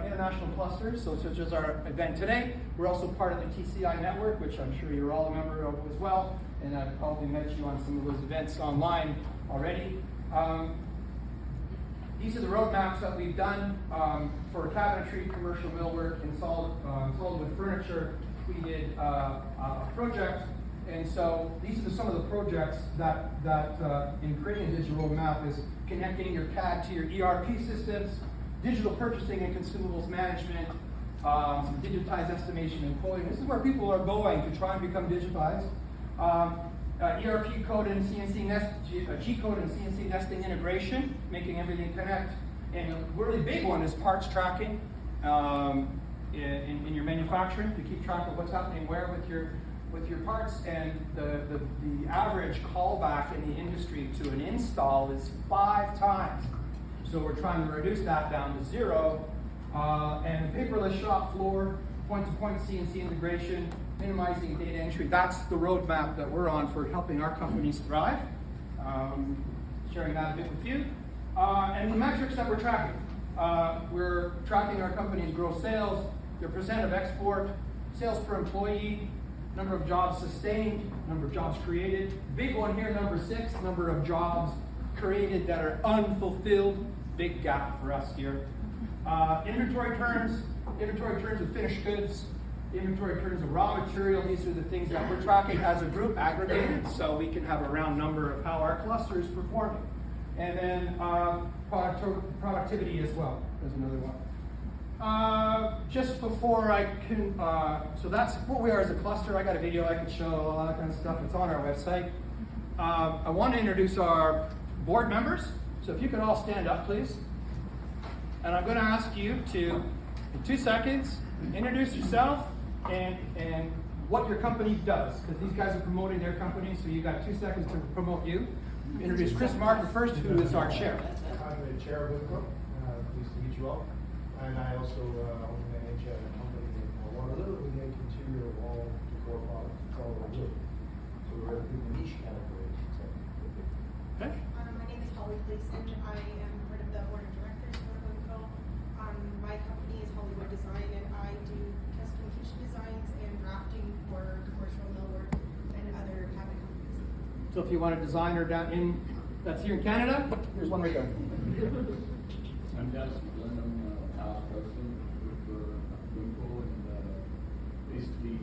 international clusters, so such as our event today. We're also part of the TCI network, which I'm sure you're all a member of as well, and I've probably met you on some of those events online already. These are the roadmaps that we've done for cabinetry, commercial millwork, and solid wood furniture. We did a project, and so these are some of the projects that in creating a digital roadmap is connecting your CAD to your ERP systems, digital purchasing and consumables management, some digitized estimation and quoting. This is where people are going to try and become digitized. ERP code and G code and CNC nesting integration, making everything connect. And a really big one is parts tracking. In your manufacturing to keep track of what's happening where with your parts, and the average callback in the industry to an install is 5 times. So we're trying to reduce that down to 0. And paperless shop floor, point-to-point CNC integration, minimizing data entry. That's the roadmap that we're on for helping our companies thrive. Sharing that a bit with you. And the metrics that we're tracking. We're tracking our company's gross sales, their percent of export, sales per employee, number of jobs sustained, number of jobs created. Big one here, number 6, number of jobs created that are unfulfilled. Big gap for us here. Inventory turns of finished goods, inventory turns of raw material. These are the things that we're tracking as a group, aggregated, so we can have a round number of how our cluster is performing. And then productivity as well. There's another one. Just before I can, so that's what we are as a cluster. I got a video I can show, all that kind of stuff. It's on our website. I want to introduce our board members. So if you could all stand up, please. And I'm going to ask you to, in 2 seconds, introduce yourself and what your company does. Because these guys are promoting their company, so you got 2 seconds to promote you. Introduce Chris Martin first, who is our chair. I'm the chair of Wimco. Pleased to meet you all. And I also manage a company in Waterloo. We make interior wall decor products. It's all over wood. So we're in the niche category. Okay. My name is Holly Gleason. I am part of the board of directors for Wimco. So if you want a designer that's here in Canada, here's one right there. I'm Dennis Blenheim, past president for Wimpole, and basically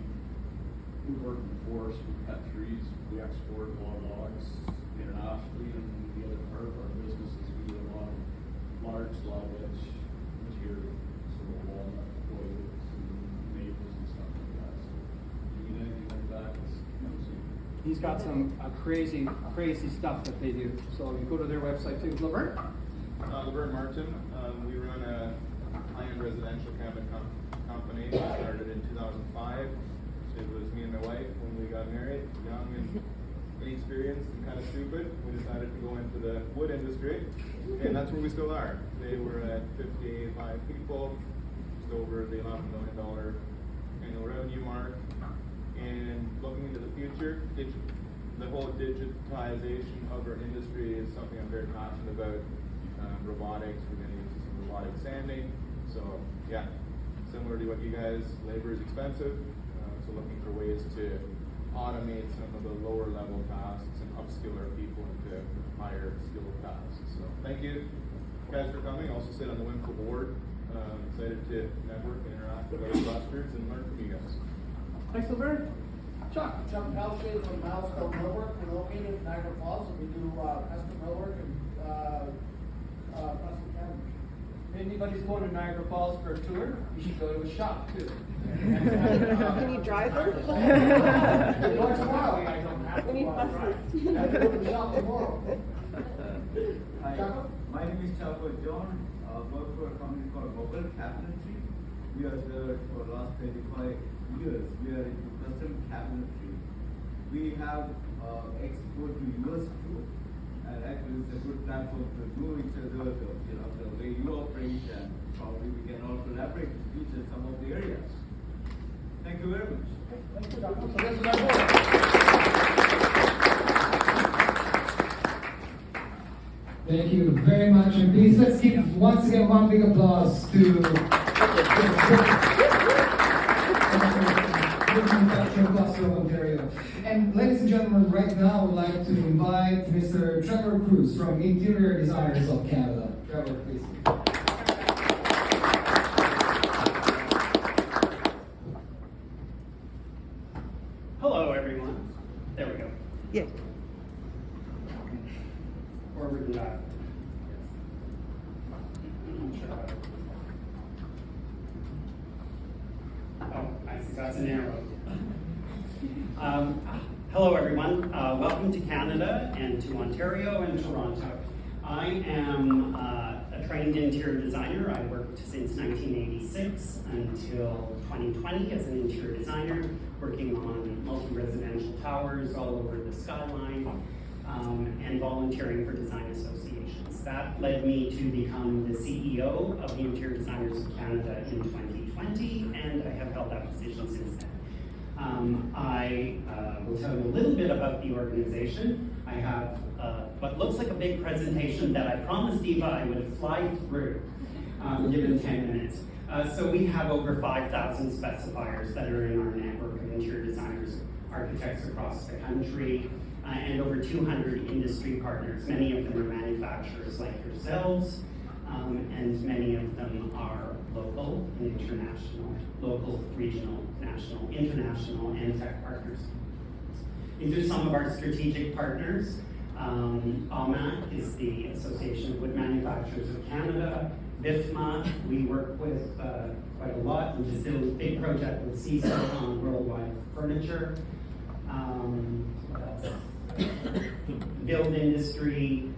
we work in the forest, we cut trees, we export a lot of logs internationally, and the other part of our business is we do a lot of large log edge material, so walnut, oils, and maples and stuff like that. So if you need anything like that, it's He's got some crazy stuff that they do. So you go to their website too. Laverne? Laverne Martin. We run a high-end residential cabin company. We started in 2005. It was me and my wife when we got married, young and inexperienced and kind of stupid. We decided to go into the wood industry, and that's where we still are. Today we're at 55 people, just over the $11 million annual revenue mark. And looking into the future, the whole digitization of our industry is something I'm very passionate about. Robotics, we're going to use some robotic sanding. So yeah, similar to what you guys, labor is expensive. So looking for ways to automate some of the lower level tasks and upskill our people into higher skilled tasks. So thank you guys for coming. I also sit on the Wimpole board. Excited to network and interact with other clusters and learn from you guys. Thanks, Laverne. Chuck? Chuck Pelshade from Milestone Millwork. We're located in Niagara Falls, and we do custom millwork and custom cabinetry. If anybody's going to Niagara Falls for a tour, you should go to a shop too. Can you drive them? Once in a while, I don't have to We need go out and drive. buses. I have to go to the shop tomorrow. Hi, Chaco? my name is Chaco John. I work for a company called Mobile Cabinetry. We are there for the last 25 years. We are into custom cabinetry. We have export to US too. And actually it's a good platform to know each other, the way you operate, and probably we can all collaborate to teach in some of the areas. Thank you very much. Thank you, Chaco. So this is our board. Thank you very much, and please let's give once again one big applause to Manufacturing Cluster of Ontario. And ladies and gentlemen, right now I would like to invite Mr. Trevor Cruz from Interior Designers of Canada. Trevor, please. Hello, everyone. There we go. Yeah. Forward and back. Oh, I see that's an arrow. Hello, everyone. Welcome to Canada and to Ontario and Toronto. I am a trained interior designer. I worked since 1986 until 2020 as an interior designer, working on multi-residential towers all over the skyline, and volunteering for design associations. That led me to become the CEO of the Interior Designers of Canada in 2020, and I have held that position since then. I will tell you a little bit about the organization. I have what looks like a big presentation that I promised Eva I would fly through given 10 minutes. So we have over 5,000 specifiers that are in our network of interior designers, architects across the country, and over 200 industry partners. Many of them are manufacturers like yourselves, and many of them are local and international, local, regional, national, international, and tech partners. These are some of our strategic partners. AMAC is the Association of Wood Manufacturers of Canada. BIFMA, we work with quite a lot. We just did a big project with CISO on worldwide furniture. Build Industry,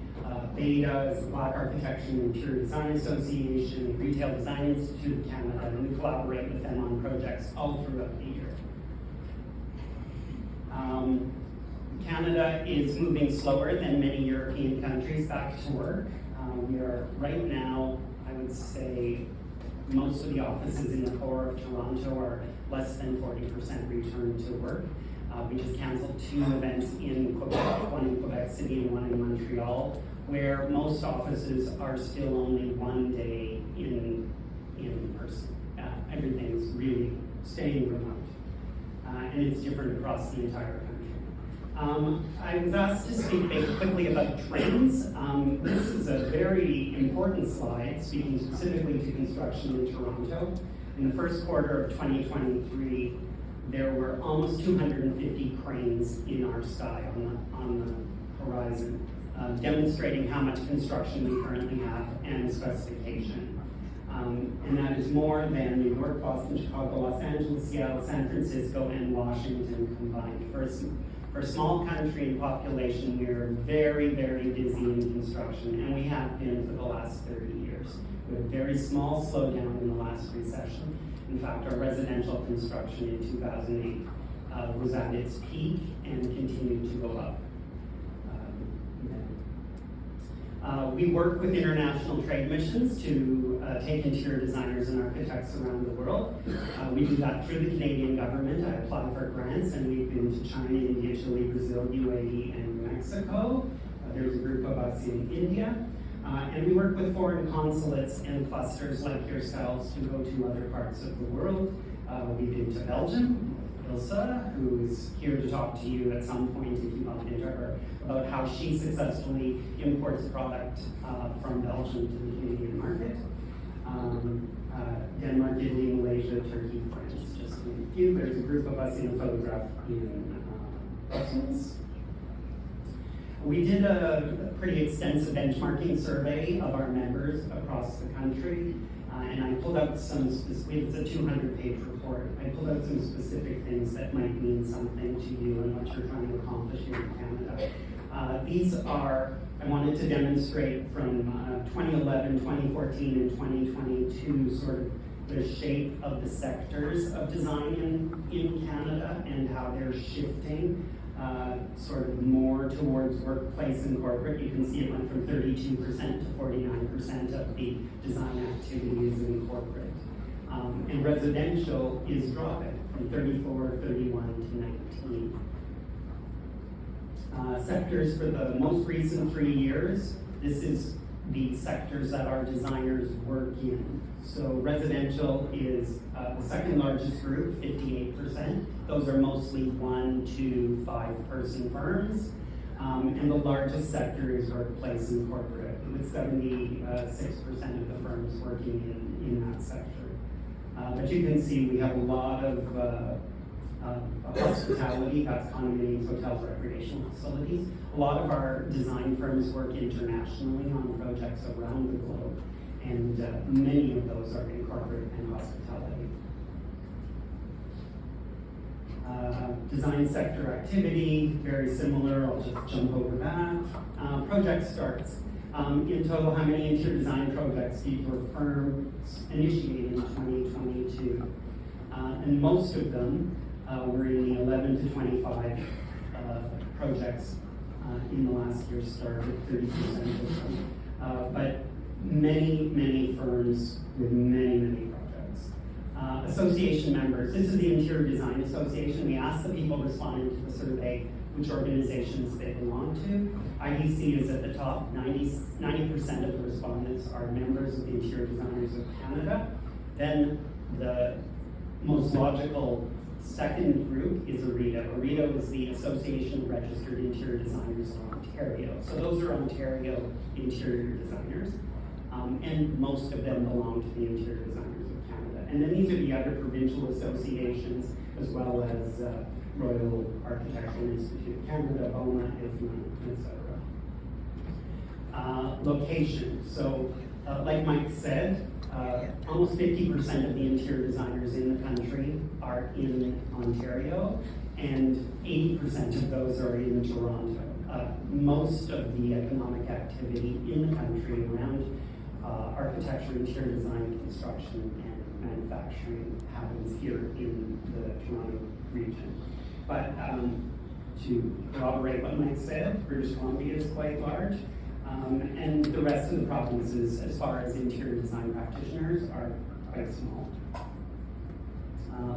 BETA is the Black Architecture and Interior Design Association, Retail Design Institute of Canada, and we collaborate with them on projects all throughout the year. Canada is moving slower than many European countries back to work. We are right now, I would say, most of the offices in the core of Toronto are less than 40% return to work. We just canceled 2 events in Quebec, one in Quebec City and one in Montreal, where most offices are still only 1 day in person. Everything's really staying remote. And it's different across the entire country. I was asked to speak quickly about trends. This is a very important slide, speaking specifically to construction in Toronto. In the first quarter of 2023, there were almost 250 cranes in our sky on the horizon, demonstrating how much construction we currently have and specification. And that is more than New York, Boston, Chicago, Los Angeles, Seattle, San Francisco, and Washington combined. For a small country and population, we are very, very busy in construction, and we have been for the last 30 years. We had a very small slowdown in the last recession. In fact, our residential construction in 2008 was at its peak and continued to go up. We work with international trade missions to take interior designers and architects around the world. We do that through the Canadian government. I apply for grants, and we've been to China, India, Chile, Brazil, UAE, and Mexico. There's a group of us in India. And we work with foreign consulates and clusters like yourselves to go to other parts of the world. We've been to Belgium, Ilsa, who is here to talk to you at some point if you bump into her, about how she successfully imports product from Belgium to the Canadian market. Denmark, Italy, Malaysia, Turkey, France, just to name a few. There's a group of us in a photograph in Brussels. We did a pretty extensive benchmarking survey of our members across the country, and I pulled out some specific, it's a 200-page report. I pulled out some specific things that might mean something to you and what you're trying to accomplish here in Canada. These are, I wanted to demonstrate from 2011, 2014, and 2022 sort of the shape of the sectors of design in Canada and how they're shifting sort of more towards workplace and corporate. You can see it went from 32% to 49% of the design activities in corporate. And residential is dropping from 34, 31 to 19. Sectors for the most recent 3 years, this is the sectors that our designers work in. So residential is the second largest group, 58%. Those are mostly 1 to 5 person firms. And the largest sector is workplace and corporate, with 76% of the firms working in that sector. But you can see we have a lot of hospitality, that's condominiums, hotels, recreational facilities. A lot of our design firms work internationally on projects around the globe, and many of those are in corporate and hospitality. Design sector activity, very similar, I'll just jump over that. Project starts. In total, how many interior design projects did your firm initiate in 2022? And most of them were in the 11 to 25 projects in the last year started, 30% of them. But many firms with many projects. Association members, this is the Interior Design Association. We asked the people responding to the survey which organizations they belong to. IDC is at the top. 90% of the respondents are members of the Interior Designers of Canada. Then the most logical second group is ARIDA. ARIDA is the Association of Registered Interior Designers of Ontario. So those are Ontario interior designers, and most of them belong to the Interior Designers of Canada. And then these are the other provincial associations, as well as Royal Architectural Institute of Canada, BOMA, IFMA, etc. Location. So, like Mike said, almost 50% of the interior designers in the country are in Ontario, and 80% of those are in Toronto. Most of the economic activity in the country around architecture, interior design, construction, and manufacturing happens here in the Toronto region. But to corroborate what Mike said, British Columbia is quite large. And the rest of the provinces, as far as interior design practitioners, are quite small.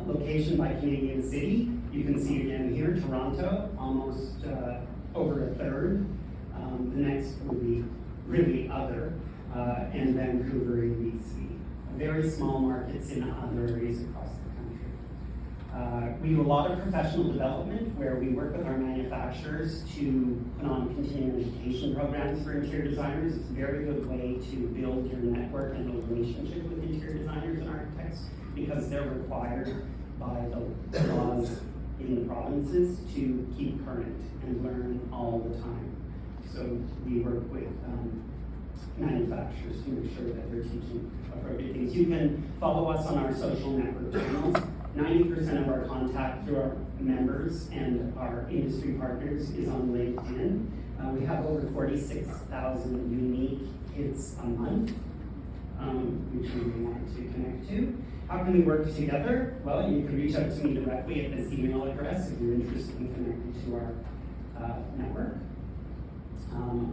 Location by Canadian city, you can see again here, Toronto, almost over a third. The next would be really other, and Vancouver in BC. Very small markets in other areas across the country. we do a lot of professional development where we work with our manufacturers to put on continuing education programs for interior designers. It's a very good way to build your network and a relationship with interior designers and architects because they're required by the laws in the provinces to keep current and learn all the time. So we work with manufacturers to make sure that they're teaching appropriate things. You can follow us on our social network channels. 90% of our contact through our members and our industry partners is on LinkedIn. We have over 46,000 unique hits a month, which we want to connect to. How can we work together? Well, you can reach out to me directly at this email address if you're interested in connecting to our network.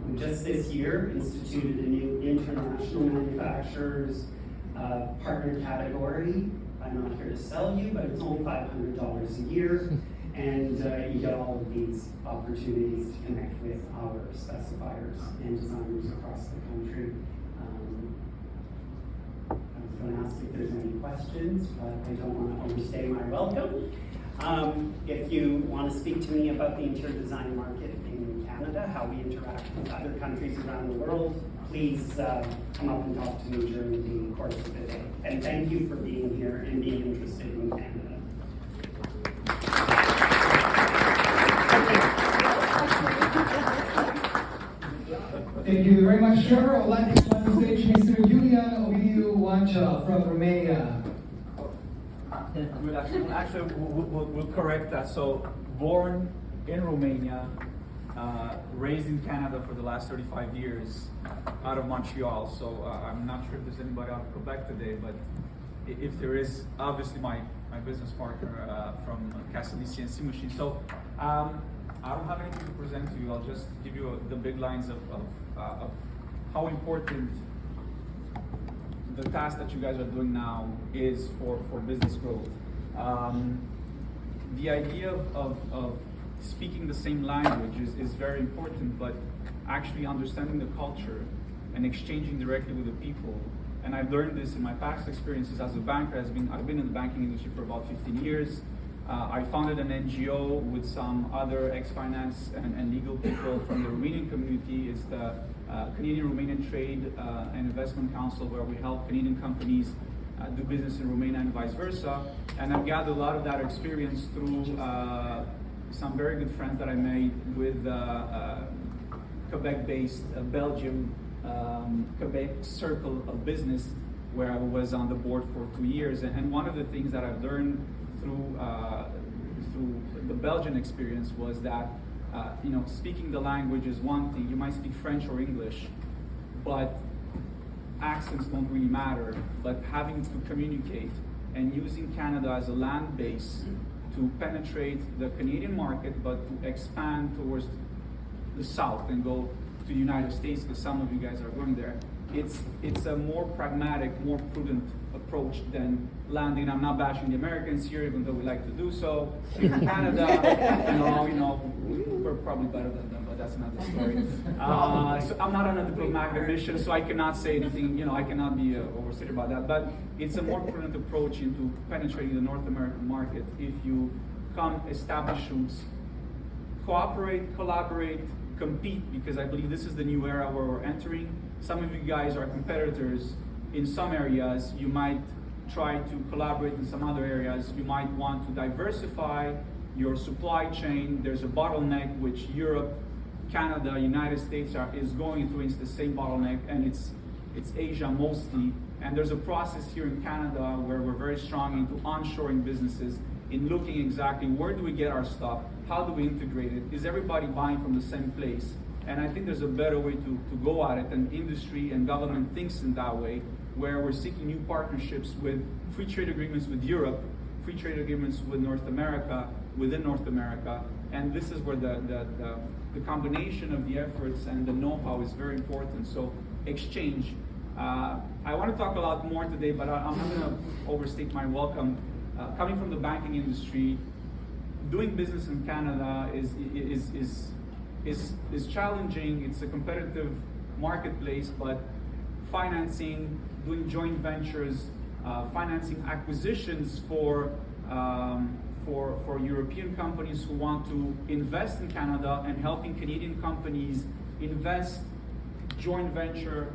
We just this year instituted a new international manufacturers partner category. I'm not here to sell you, but it's only $500 a year, and you get all of these opportunities to connect with our specifiers and designers across the country. I was going to ask if there's any questions, but I don't want to overstay my welcome. If you want to speak to me about the interior design market in Canada, how we interact with other countries around the world, please come up and talk to me during the course of the day. And thank you for being here and being interested in Canada. Thank you very much, Trevor. I'd like to invite on stage Mr. Julian Ovidiu Wancea from Romania. Good afternoon. Actually, we'll correct that. So, born in Romania, raised in Canada for the last 35 years, out of Montreal. So I'm not sure if there's anybody out of Quebec today, but if there is, obviously my business partner from Cassidy CNC Machine. So I don't have anything to present to you. I'll just give you the big lines of how important the task that you guys are doing now is for business growth. The idea of speaking the same language is very important, but actually understanding the culture and exchanging directly with the people. And I've learned this in my past experiences as a banker. I've been in the banking industry for about 15 years. I founded an NGO with some other ex-finance and legal people from the Romanian community. It's the Canadian-Romanian Trade and Investment Council, where we help Canadian companies do business in Romania and vice versa. And I've gathered a lot of that experience through some very good friends that I made with Quebec-based Belgium Quebec Circle of Business, where I was on the board for 2 years. And one of the things that I've learned through the Belgian experience was that speaking the language is one thing. You might speak French or English, but accents don't really matter. But having to communicate and using Canada as a land base to penetrate the Canadian market, but to expand towards the south and go to the United States, because some of you guys are going there. It's a more pragmatic, more prudent approach than landing. I'm not bashing the Americans here, even though we like to do so. In Canada, we're probably better than them, but that's another story. So I'm not on a diplomatic mission, so I cannot say anything. I cannot be overstated about that. But it's a more prudent approach into penetrating the North American market if you come establish shoots, cooperate, collaborate, compete, because I believe this is the new era where we're entering. Some of you guys are competitors in some areas. You might try to collaborate in some other areas. You might want to diversify your supply chain. There's a bottleneck which Europe, Canada, United States is going through. It's the same bottleneck, and it's Asia mostly. And there's a process here in Canada where we're very strong into onshoring businesses, in looking exactly where do we get our stuff, how do we integrate it, is everybody buying from the same place? And I think there's a better way to go at it, and industry and government thinks in that way, where we're seeking new partnerships with free trade agreements with Europe, free trade agreements with North America, within North America. And this is where the combination of the efforts and the know-how is very important. So exchange. I want to talk a lot more today, but I'm not going to overstate my welcome. Coming from the banking industry, doing business in Canada is challenging. It's a competitive marketplace, but financing, doing joint ventures, financing acquisitions for for European companies who want to invest in Canada and helping Canadian companies invest, joint venture,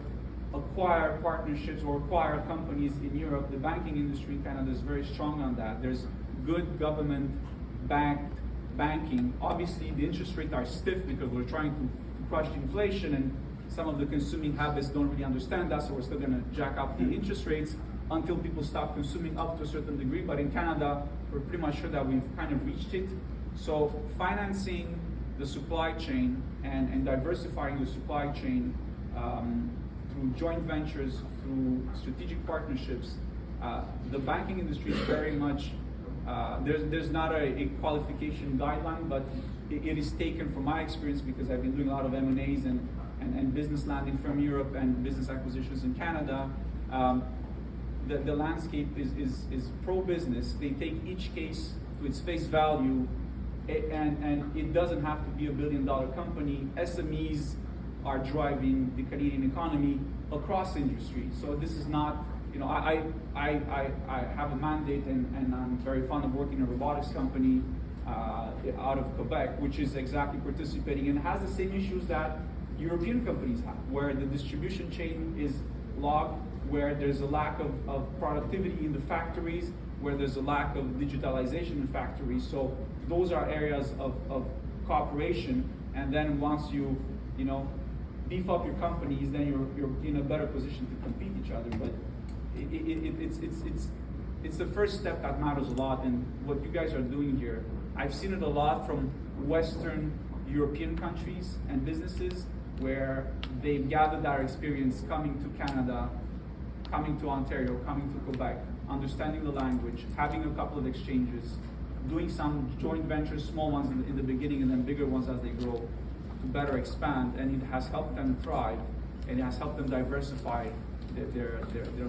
acquire partnerships or acquire companies in Europe. The banking industry in Canada is very strong on that. There's good government-backed banking. Obviously, the interest rates are stiff because we're trying to crush inflation, and some of the consuming habits don't really understand that, so we're still going to jack up the interest rates until people stop consuming up to a certain degree. But in Canada, we're pretty much sure that we've kind of reached it. So financing the supply chain and diversifying the supply chain through joint ventures, through strategic partnerships, the banking industry is very much, there's not a qualification guideline, but it is taken from my experience because I've been doing a lot of M&As and business landing from Europe and business acquisitions in Canada. The landscape is pro-business. They take each case to its face value, and it doesn't have to be a billion-dollar company. SMEs are driving the Canadian economy across industry. So this is not, you know, I have a mandate, and I'm very fond of working in a robotics company out of Quebec, which is exactly participating and has the same issues that European companies have, where the distribution chain is locked, where there's a lack of productivity in the factories, where there's a lack of digitalization in factories. So those are areas of cooperation. And then once you beef up your companies, then you're in a better position to compete each other. But it's the first step that matters a lot. And what you guys are doing here, I've seen it a lot from Western European countries and businesses where they've gathered that experience coming to Canada, coming to Ontario, coming to Quebec, understanding the language, having a couple of exchanges, doing some joint ventures, small ones in the beginning and then bigger ones as they grow, to better expand. And it has helped them thrive, and it has helped them diversify their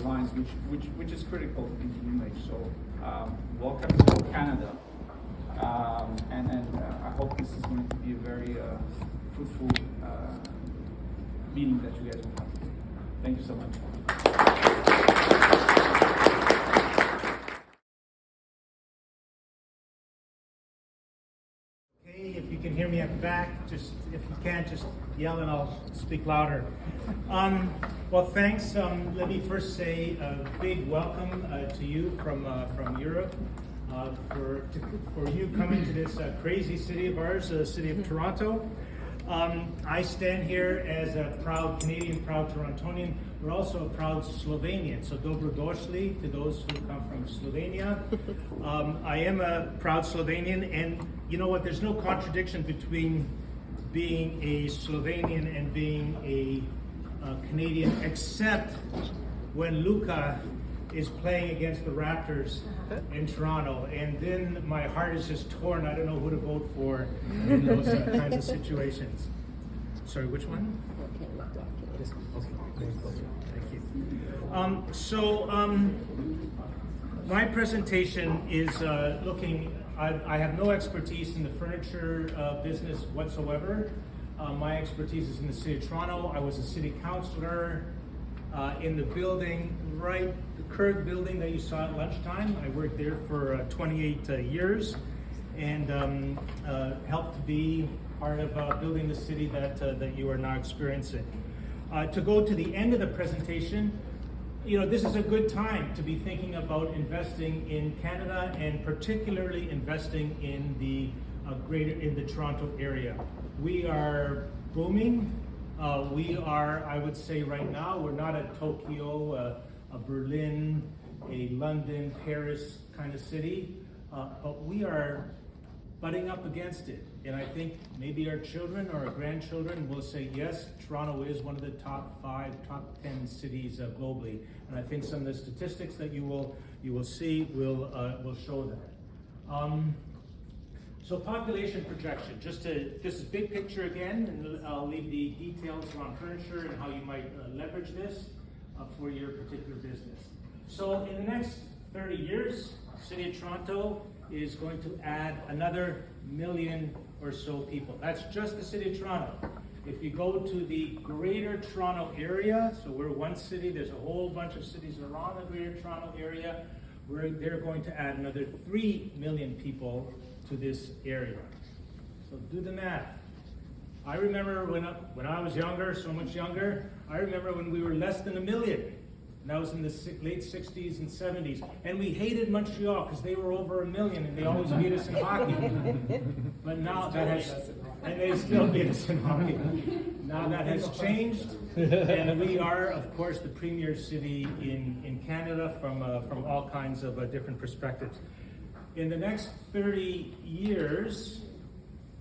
lines, which is critical in the new age. So welcome to Canada. And I hope this is going to be a very fruitful meeting that you guys will have today. Thank you so much. Okay, if you can hear me at the back, just if you can't, just yell and I'll speak louder. Well, thanks. Let me first say a big welcome to you from Europe. For you coming to this crazy city of ours, the city of Toronto. I stand here as a proud Canadian, proud Torontonian. We're also a proud Slovenian, so dobrodošli to those who come from Slovenia. I am a proud Slovenian, and you know what, there's no contradiction between being a Slovenian and being a Canadian, except when Luka is playing against the Raptors in Toronto, and then my heart is just torn. I don't know who to vote for in those kinds of situations. Sorry, which one? This one. Okay. Thank you. My presentation is looking. I have no expertise in the furniture business whatsoever. My expertise is in the city of Toronto. I was a city councillor in the building, right, the current building that you saw at lunchtime. I worked there for 28 years and helped to be part of building the city that you are now experiencing. To go to the end of the presentation, this is a good time to be thinking about investing in Canada and particularly investing in the Toronto area. We are booming. We are, I would say right now, we're not a Tokyo, a Berlin, a London, Paris kind of city, but we are butting up against it. And I think maybe our children or our grandchildren will say, yes, Toronto is one of the top 5, top 10 cities globally. And I think some of the statistics that you will see will show that. So population projection, this is big picture again, and I'll leave the details on furniture and how you might leverage this for your particular business. So in the next 30 years, City of Toronto is going to add another 1 million or so people. That's just the City of Toronto. If you go to the Greater Toronto area, so we're one city, there's a whole bunch of cities around the Greater Toronto area, they're going to add another 3 million people to this area. So do the math. I remember when I was younger, so much younger, I remember when we were less than 1 million. And that was in the late 60s and 70s. And we hated Montreal because they were over 1 million and they always beat us in hockey. But now that has, and they still beat us in hockey. Now that has changed. And we are, of course, the premier city in Canada from all kinds of different perspectives. In the next 30 years,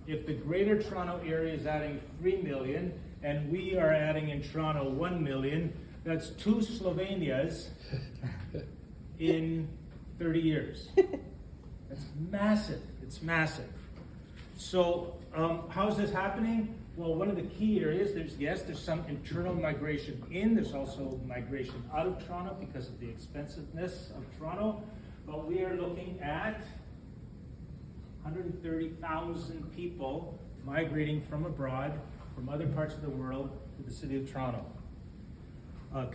if the Greater Toronto area is adding 3 million and we are adding in Toronto 1 million, that's 2 Slovenias in 30 years. That's massive. It's massive. So how is this happening? Well, one of the key areas, there's some internal migration in. There's also migration out of Toronto because of the expensiveness of Toronto. But we are looking at 130,000 people migrating from abroad, from other parts of the world, to the city of Toronto.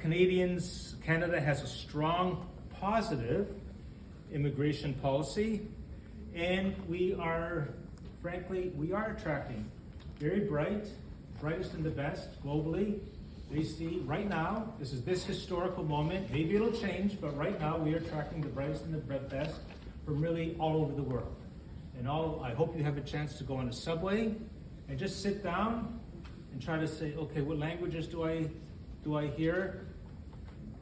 Canada has a strong, positive immigration policy, and we are attracting very brightest and the best globally. They see right now, this historical moment, maybe it'll change, but right now we are attracting the brightest and the best from really all over the world. And I hope you have a chance to go on a subway and just sit down and try to say, okay, what languages do I hear?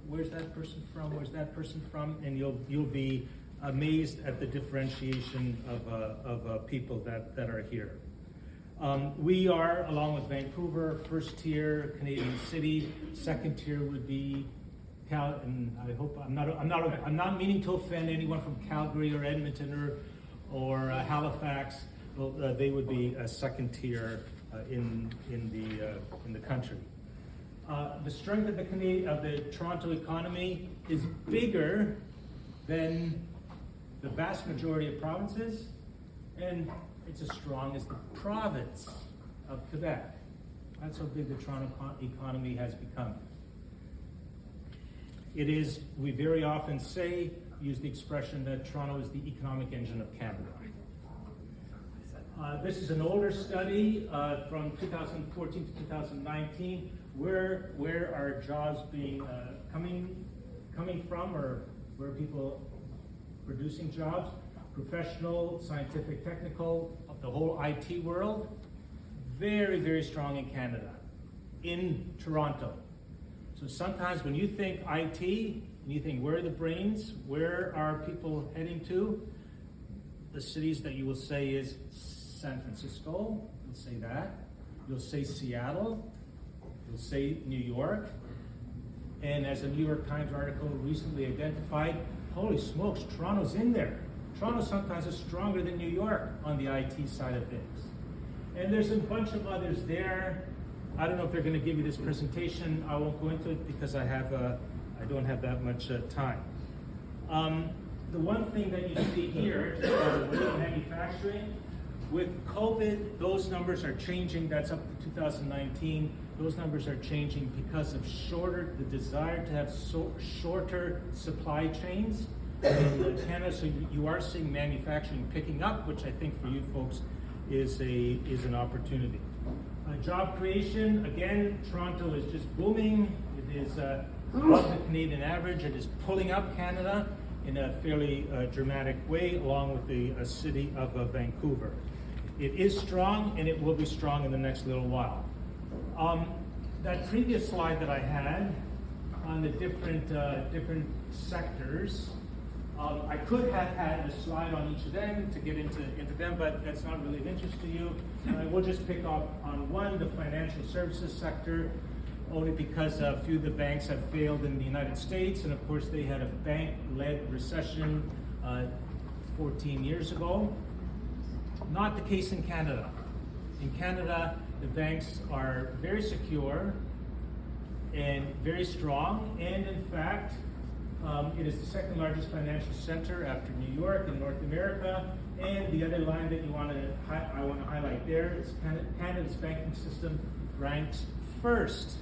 Where's that person from? Where's that person from? And you'll be amazed at the differentiation of people that are here. We are, along with Vancouver, first tier Canadian city. Second tier would be and I hope I'm not meaning to offend anyone from Calgary or Edmonton or Halifax. They would be a second tier in the country. The strength of the Toronto economy is bigger than the vast majority of provinces, and it's as strong as the province of Quebec. That's how big the Toronto economy has become. We very often use the expression that Toronto is the economic engine of Canada. This is an older study from 2014 to 2019. Where are jobs coming from, or where are people producing jobs? Professional, scientific, technical, the whole IT world, very, very strong in Canada, in Toronto. So sometimes when you think IT, and you think where are the brains, where are people heading to, the cities that you will say is San Francisco, you'll say that. You'll say Seattle, you'll say New York. And as a New York Times article recently identified, holy smokes, Toronto's in there. Toronto sometimes is stronger than New York on the IT side of things. And there's a bunch of others there. I don't know if they're going to give you this presentation. I won't go into it because I don't have that much time. The one thing that you see here is manufacturing. With COVID, those numbers are changing. That's up to 2019. Those numbers are changing because of the desire to have shorter supply chains in Canada. So you are seeing manufacturing picking up, which I think for you folks is an opportunity. Job creation, again, Toronto is just booming. It is above the Canadian average. It is pulling up Canada in a fairly dramatic way, along with the city of Vancouver. It is strong, and it will be strong in the next little while. That previous slide that I had on the different sectors, I could have had a slide on each of them to get into them, but that's not really of interest to you. And I will just pick up on one, the financial services sector, only because a few of the banks have failed in the United States, and of course they had a bank-led recession 14 years ago. Not the case in Canada. In Canada, the banks are very secure and very strong, and in fact, it is the second largest financial center after New York in North America. And the other line that I want to highlight there is Canada's banking system ranked first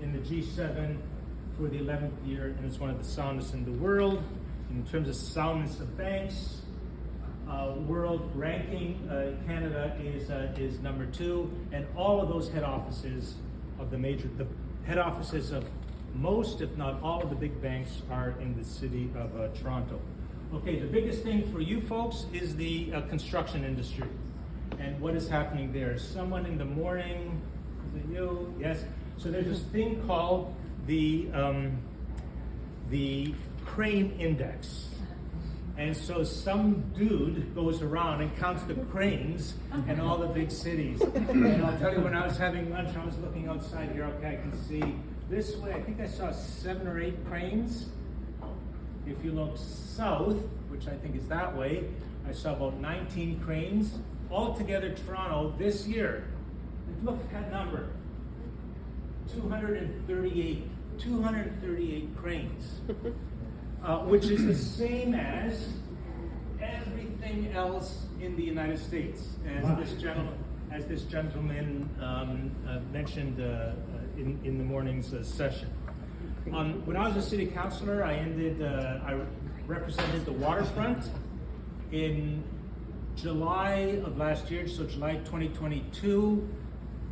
in the G7 for the 11th year, and it's one of the soundest in the world. In terms of soundness of banks, world ranking, Canada is number 2, and all of those head offices of the head offices of most, if not all, of the big banks are in the city of Toronto. Okay, the biggest thing for you folks is the construction industry and what is happening there. Someone in the morning, is it you? Yes. So there's this thing called the crane index. And so some dude goes around and counts the cranes in all the big cities. And I'll tell you, when I was having lunch, I was looking outside here, okay, I can see this way, I think I saw 7 or 8 cranes. If you look south, which I think is that way, I saw about 19 cranes. Altogether, Toronto this year, look at that number, 238 cranes. Which is the same as everything else in the United States, as this gentleman mentioned in the morning's session. When I was a city councilor, I represented the waterfront. In July of last year, so July 2022,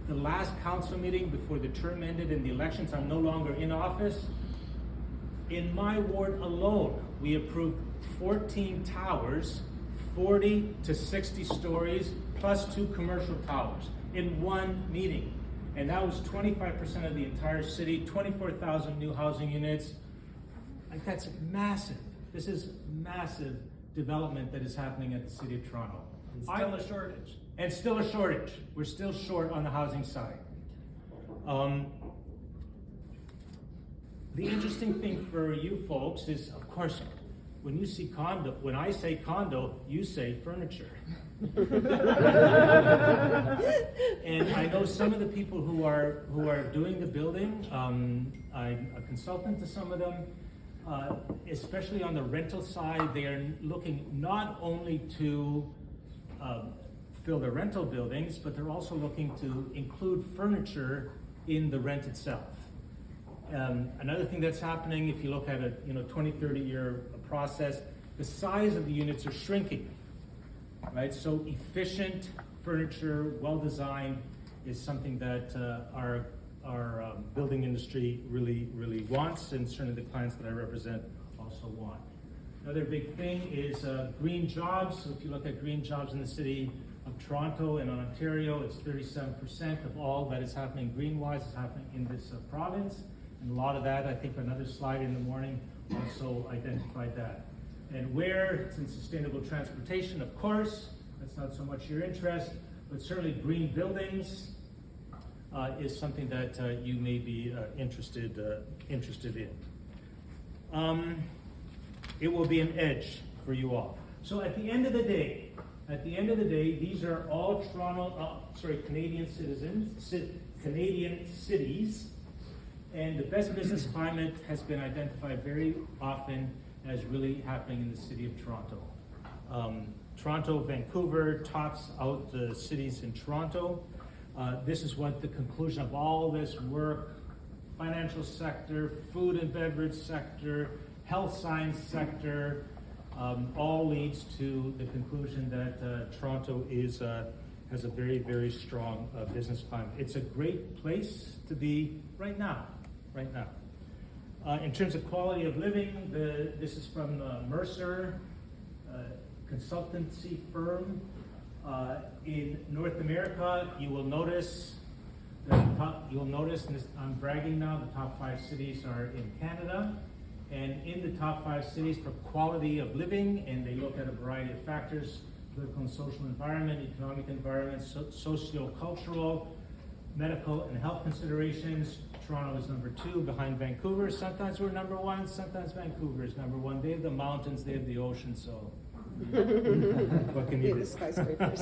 the last council meeting before the term ended in the elections, I'm no longer in office. In my ward alone, we approved 14 towers, 40 to 60 stories, plus 2 commercial towers in one meeting. And that was 25% of the entire city, 24,000 new housing units. Like, that's massive. This is massive development that is happening at the city of Toronto. And still a shortage. And still a shortage. We're still short on the housing side. The interesting thing for you folks is, of course, when you see condo, when I say condo, you say furniture. And I know some of the people who are doing the building. I'm a consultant to some of them, especially on the rental side. They are looking not only to fill their rental buildings, but they're also looking to include furniture in the rent itself. Another thing that's happening, if you look at a 20, 30-year process, the size of the units are shrinking, right? So efficient furniture, well-designed, is something that our building industry really wants, and certainly the clients that I represent also want. Another big thing is green jobs. So if you look at green jobs in the city of Toronto and Ontario, it's 37% of all that is happening green-wise is happening in this province. And a lot of that, I think another slide in the morning also identified that. And where it's in sustainable transportation, of course, that's not so much your interest, but certainly green buildings is something that you may be interested in. It will be an edge for you all. So at the end of the day, these are all Canadian cities. And the best business climate has been identified very often as really happening in the city of Toronto. Toronto, Vancouver tops out the cities in Toronto. This is what the conclusion of all this work, financial sector, food and beverage sector, health science sector, all leads to the conclusion that Toronto has a very, very strong business climate. It's a great place to be right now. In terms of quality of living, this is from Mercer, consultancy firm. In North America, you will notice, I'm bragging now, the top 5 cities are in Canada. And in the top 5 cities for quality of living, and they look at a variety of factors, political and social environment, economic environment, socio-cultural, medical and health considerations. Toronto is number 2 behind Vancouver. Sometimes we're number 1, sometimes Vancouver is number 1. They have the mountains, they have the ocean, so what can you do? Skyscrapers.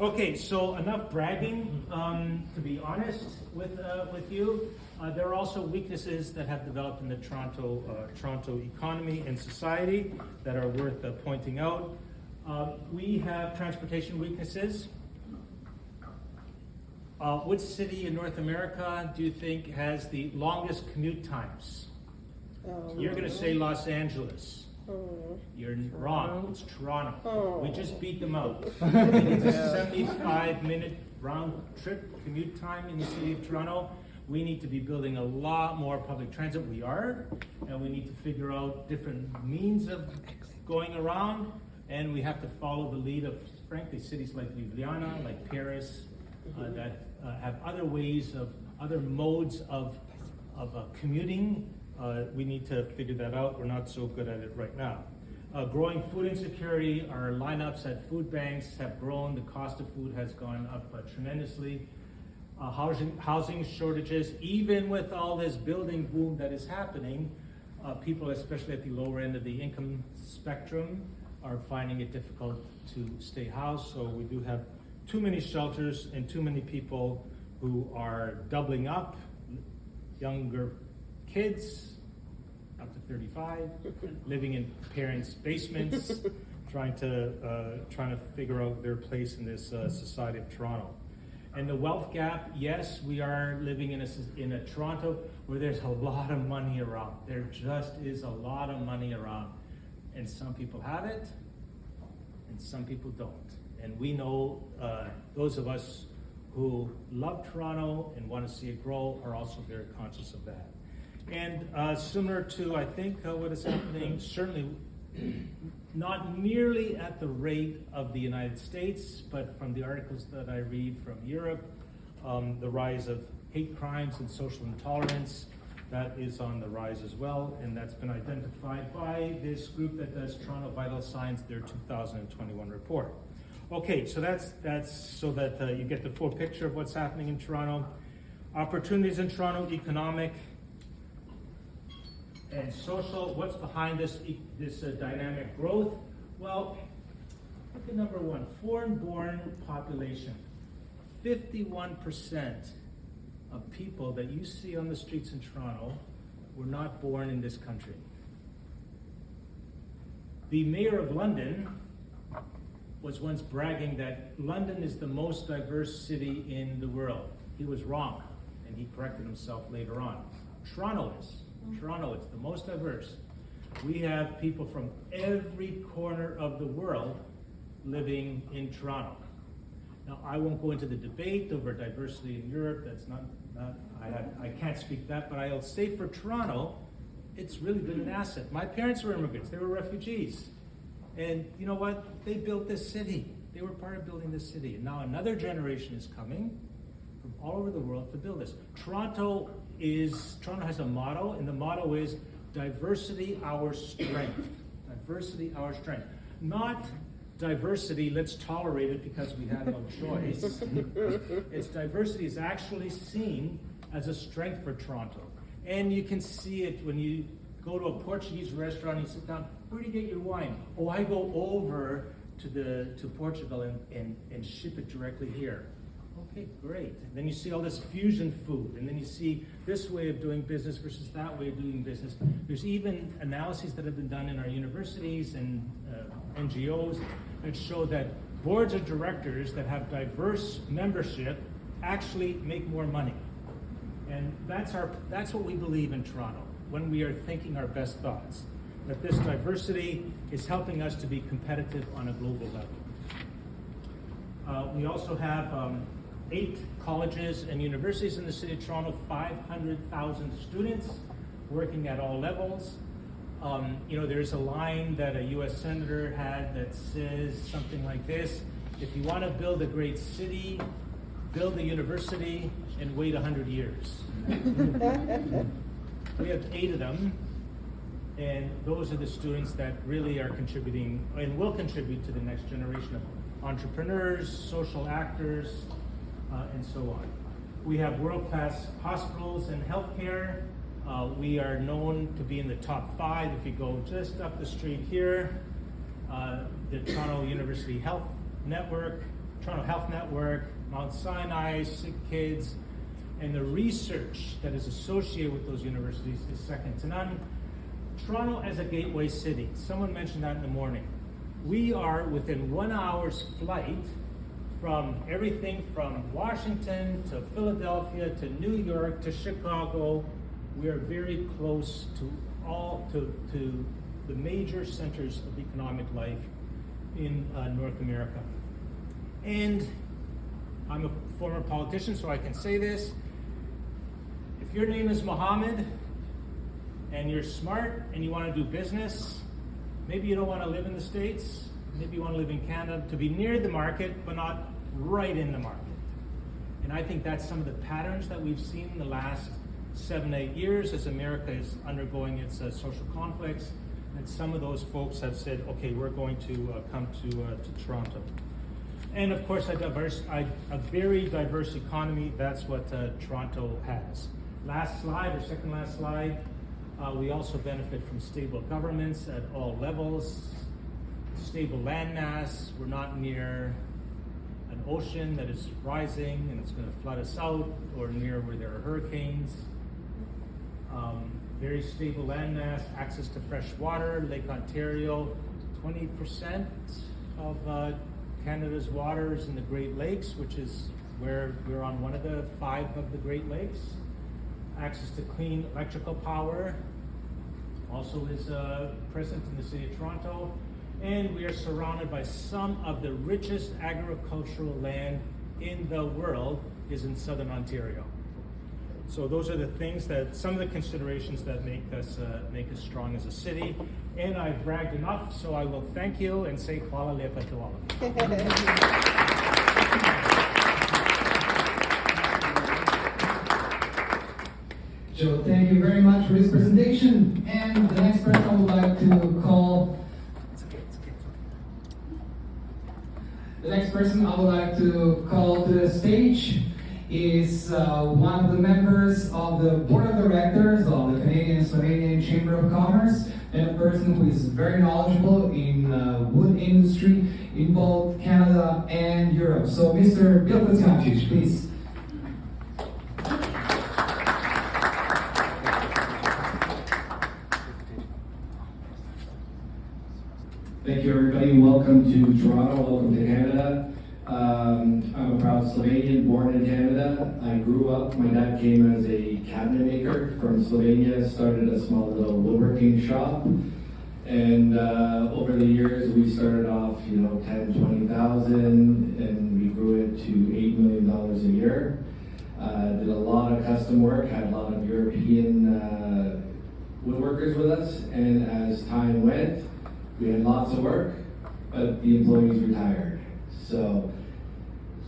Okay, so enough bragging. To be honest with you, there are also weaknesses that have developed in the Toronto economy and society that are worth pointing out. We have transportation weaknesses. Which city in North America do you think has the longest commute times? You're going to say Los Angeles. You're wrong. It's Toronto. We just beat them out. It's a 75-minute round trip commute time in the city of Toronto. We need to be building a lot more public transit. We are, and we need to figure out different means of going around. And we have to follow the lead of, frankly, cities like Ljubljana, like Paris, that have other ways of, other modes of commuting. We need to figure that out. We're not so good at it right now. Growing food insecurity, our lineups at food banks have grown. The cost of food has gone up tremendously. Housing shortages, even with all this building boom that is happening, people, especially at the lower end of the income spectrum, are finding it difficult to stay housed. So we do have too many shelters and too many people who are doubling up, younger kids, up to 35, living in parents' basements, trying to figure out their place in this society of Toronto. And the wealth gap, yes, we are living in a Toronto where there's a lot of money around. There just is a lot of money around. And some people have it, and some people don't. And we know those of us who love Toronto and want to see it grow are also very conscious of that. And similar to, I think, what is happening, certainly not nearly at the rate of the United States, but from the articles that I read from Europe, the rise of hate crimes and social intolerance, that is on the rise as well, and that's been identified by this group that does Toronto Vital Signs, their 2021 report. Okay, so that's so that you get the full picture of what's happening in Toronto. Opportunities in Toronto, economic and social. What's behind this dynamic growth? Well, look at number one, foreign-born population. 51% of people that you see on the streets in Toronto were not born in this country. The mayor of London was once bragging that London is the most diverse city in the world. He was wrong, and he corrected himself later on. Toronto is the most diverse. We have people from every corner of the world living in Toronto. Now, I won't go into the debate over diversity in Europe. That's I can't speak that, but I'll say for Toronto, it's really been an asset. My parents were immigrants. They were refugees. And you know what? They built this city. They were part of building this city. And now another generation is coming from all over the world to build this. Toronto has a motto, and the motto is diversity, our strength. Diversity, our strength. Not diversity, let's tolerate it because we have no choice. It's diversity is actually seen as a strength for Toronto. And you can see it when you go to a Portuguese restaurant and you sit down, where do you get your wine? Oh, I go over to Portugal and ship it directly here. Okay, great. And then you see all this fusion food, and then you see this way of doing business versus that way of doing business. There's even analyses that have been done in our universities and NGOs that show that boards of directors that have diverse membership actually make more money. And that's what we believe in Toronto when we are thinking our best thoughts, that this diversity is helping us to be competitive on a global level. We also have 8 colleges and universities in the city of Toronto, 500,000 students working at all levels. There's a line that a US senator had that says something like this: if you want to build a great city, build a university and wait 100 years. We have 8 of them, and those are the students that really are contributing and will contribute to the next generation of entrepreneurs, social actors, and so on. We have world-class hospitals and healthcare. We are known to be in the top 5. If you go just up the street here, the Toronto University Health Network, Toronto Health Network, Mount Sinai, Sick Kids, and the research that is associated with those universities is second to none. Toronto as a gateway city. Someone mentioned that in the morning. We are within 1 hour's flight from everything from Washington to Philadelphia to New York to Chicago. We are very close to the major centers of economic life in North America. And I'm a former politician, so I can say this. If your name is Mohammed and you're smart and you want to do business, maybe you don't want to live in the States, maybe you want to live in Canada, to be near the market, but not right in the market. And I think that's some of the patterns that we've seen in the last 7-8 years as America is undergoing its social conflicts. And some of those folks have said, okay, we're going to come to Toronto. And of course, a very diverse economy, that's what Toronto has. Last slide, or second last slide, we also benefit from stable governments at all levels, stable landmass. We're not near an ocean that is rising and it's going to flood us out, or near where there are hurricanes. Very stable landmass, access to fresh water. Lake Ontario, 20% of Canada's water is in the Great Lakes, which is where we're on one of the 5 of the Great Lakes. Access to clean electrical power also is present in the city of Toronto. And we are surrounded by some of the richest agricultural land in the world is in southern Ontario. So those are the things that, some of the considerations that make us strong as a city. And I've bragged enough, so I will thank you and say hvala lepa to all of you. Joe, thank you very much for this presentation. And the next person I would like to call. The next person I would like to call to the stage is one of the members of the board of directors of the Canadian-Slovenian Chamber of Commerce, and a person who is very knowledgeable in wood industry in both Canada and Europe. So, Mr. Bill Kociancic, please. Thank you, everybody. Welcome to Toronto. Welcome to Canada. I'm a proud Slovenian, born in Canada. I grew up, my dad came as a cabinet maker from Slovenia, started a small little woodworking shop. And over the years, we started off, 10, 20,000, and we grew it to $8 million a year. Did a lot of custom work, had a lot of European woodworkers with us, and as time went, we had lots of work, but the employees retired. So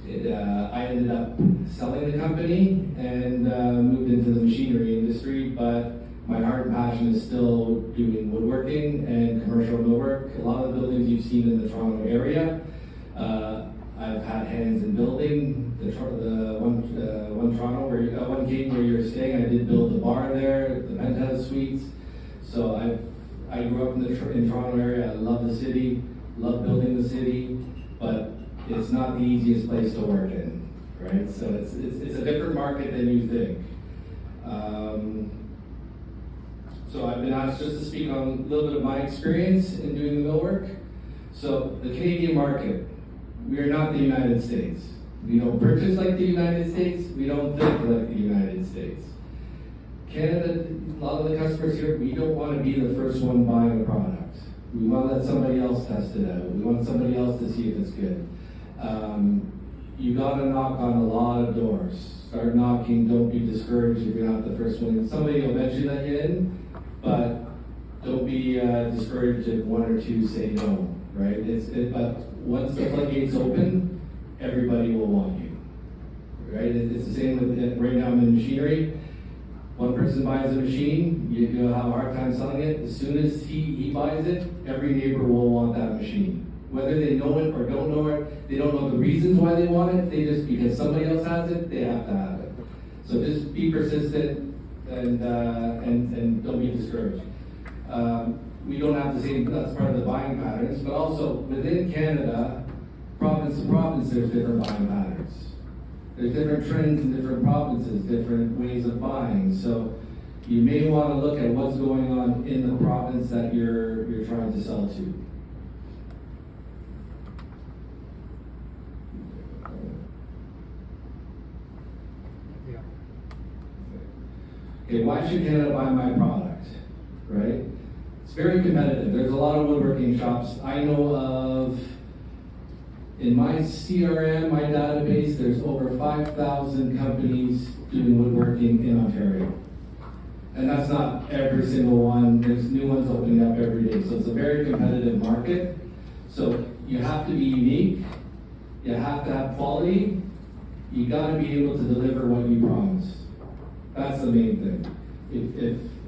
I ended up selling the company and moved into the machinery industry, but my heart and passion is still doing woodworking and commercial millwork. A lot of the buildings you've seen in the Toronto area, I've had hands in building. The one Toronto, one King where you're staying, I did build the bar there, the penthouse suites. So I grew up in Toronto area. I love the city, love building the city, but it's not the easiest place to work in, right? So it's a different market than you think. So I've been asked just to speak on a little bit of my experience in doing the millwork. So the Canadian market, we are not the United States. We don't purchase like the United States. We don't think like the United States. Canada, a lot of the customers here, we don't want to be the first one buying a product. We want to let somebody else test it out. We want somebody else to see if it's good. You got to knock on a lot of doors. Start knocking. Don't be discouraged if you're not the first one. Somebody will eventually let you in, but don't be discouraged if 1 or 2 say no, right? But once the floodgates open, everybody will want you, right? It's the same with, right now I'm in machinery. One person buys a machine, you'll have a hard time selling it. As soon as he buys it, every neighbor will want that machine. Whether they know it or don't know it, they don't know the reasons why they want it, they just, because somebody else has it, they have to have it. So just be persistent and don't be discouraged. We don't have the same, that's part of the buying patterns, but also within Canada, province to province, there's different buying patterns. There's different trends in different provinces, different ways of buying. So you may want to look at what's going on in the province that you're trying to sell to. Okay, why should Canada buy my product, right? It's very competitive. There's a lot of woodworking shops. I know of, in my CRM, my database, there's over 5,000 companies doing woodworking in Ontario. And that's not every single one. There's new ones opening up every day. So it's a very competitive market. So you have to be unique. You have to have quality. You got to be able to deliver what you promise. That's the main thing.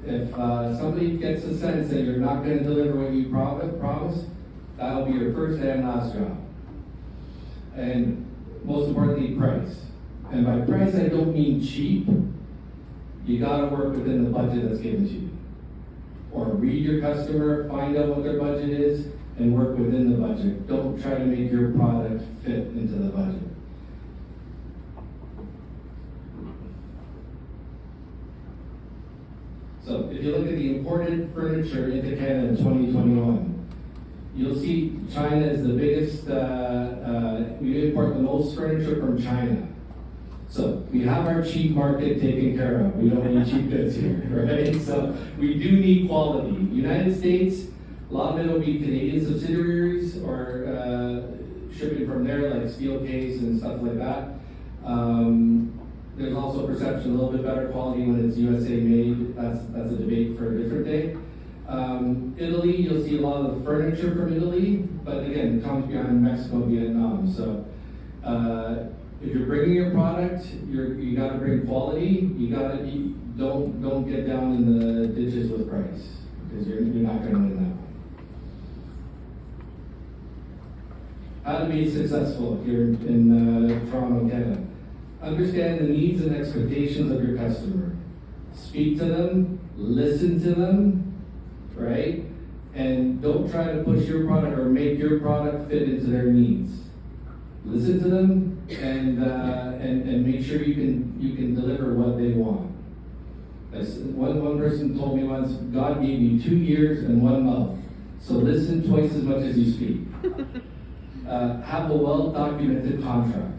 If somebody gets a sense that you're not going to deliver what you promise, that'll be your first and last job. And most importantly, price. And by price, I don't mean cheap. You gotta work within the budget that's given to you. Or read your customer, find out what their budget is, and work within the budget. Don't try to make your product fit into the budget. So if you look at the imported furniture into Canada in 2021, you'll see China is the biggest, we import the most furniture from China. So we have our cheap market taken care of. We don't need cheap goods here, right? So we do need quality. United States, a lot of it will be Canadian subsidiaries or shipping from there, like Steelcase and stuff like that. There's also perception a little bit better quality when it's USA made. That's a debate for a different day. Italy, you'll see a lot of the furniture from Italy, but again, it comes behind Mexico and Vietnam. So if you're bringing your product, you got to bring quality. Don't get down in the ditches with price because you're not going to win that one. How to be successful here in Toronto, Canada. Understand the needs and expectations of your customer. Speak to them, listen to them, right? And don't try to push your product or make your product fit into their needs. Listen to them and make sure you can deliver what they want. As one person told me once, God gave you 2 ears and 1 mouth, so listen twice as much as you speak. Have a well-documented contract.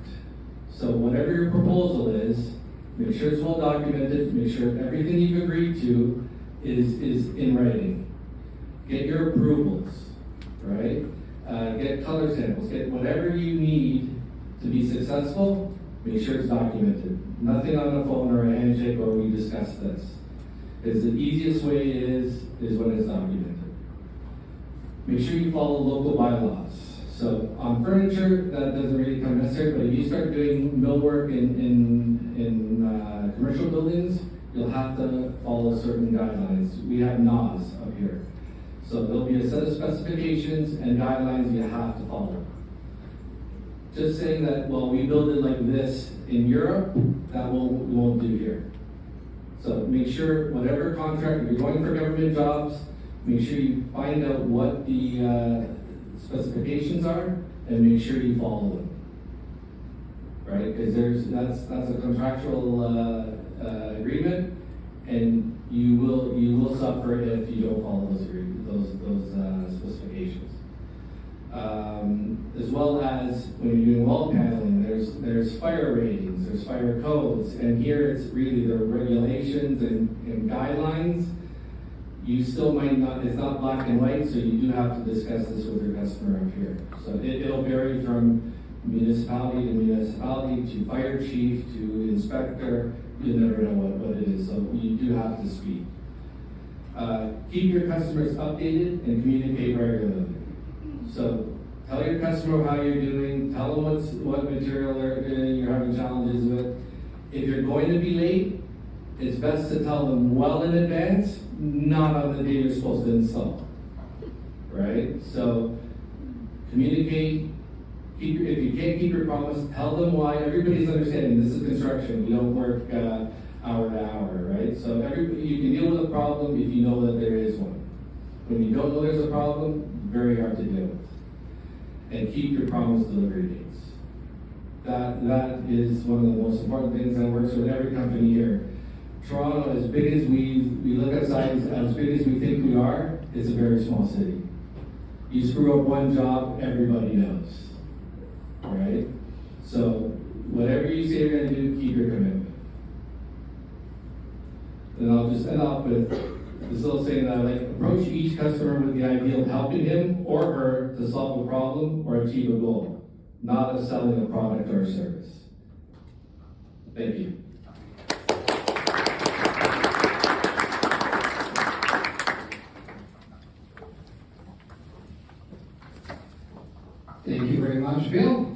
So whatever your proposal is, make sure it's well documented, make sure everything you've agreed to is in writing. Get your approvals, right? Get color samples, get whatever you need to be successful, make sure it's documented. Nothing on the phone or a handshake or we discuss this. Because the easiest way is when it's documented. Make sure you follow local bylaws. So on furniture, that doesn't really come necessary, but if you start doing millwork in commercial buildings, you'll have to follow certain guidelines. We have NAS up here. So there'll be a set of specifications and guidelines you have to follow. Just saying that, well, we build it like this in Europe, that won't do here. So make sure whatever contract, if you're going for government jobs, make sure you find out what the specifications are and make sure you follow them. Right? Because that's a contractual agreement, and you will suffer if you don't follow those specifications. As well as when you're doing wall paneling, there's fire ratings, there's fire codes, and here it's really the regulations and guidelines. You still might not, it's not black and white, so you do have to discuss this with your customer up here. So it'll vary from municipality to municipality to fire chief to inspector. You never know what it is, so you do have to speak. Keep your customers updated and communicate regularly. So tell your customer how you're doing, tell them what material you're having challenges with. If you're going to be late, it's best to tell them well in advance, not on the day you're supposed to install. Right? So communicate. If you can't keep your promise, tell them why. Everybody's understanding this is construction. We don't work hour to hour, right? So you can deal with a problem if you know that there is one. When you don't know there's a problem, very hard to deal with. And keep your promised delivery dates. That is one of the most important things that works with every company here. Toronto, as big as we look at size, as big as we think we are, it's a very small city. You screw up one job, everybody knows. Right? So whatever you say you're going to do, keep your commitment. And I'll just end off with, this still saying that I like approach each customer with the idea of helping him or her to solve a problem or achieve a goal, not of selling a product or a service. Thank you. Thank you very much, Bill.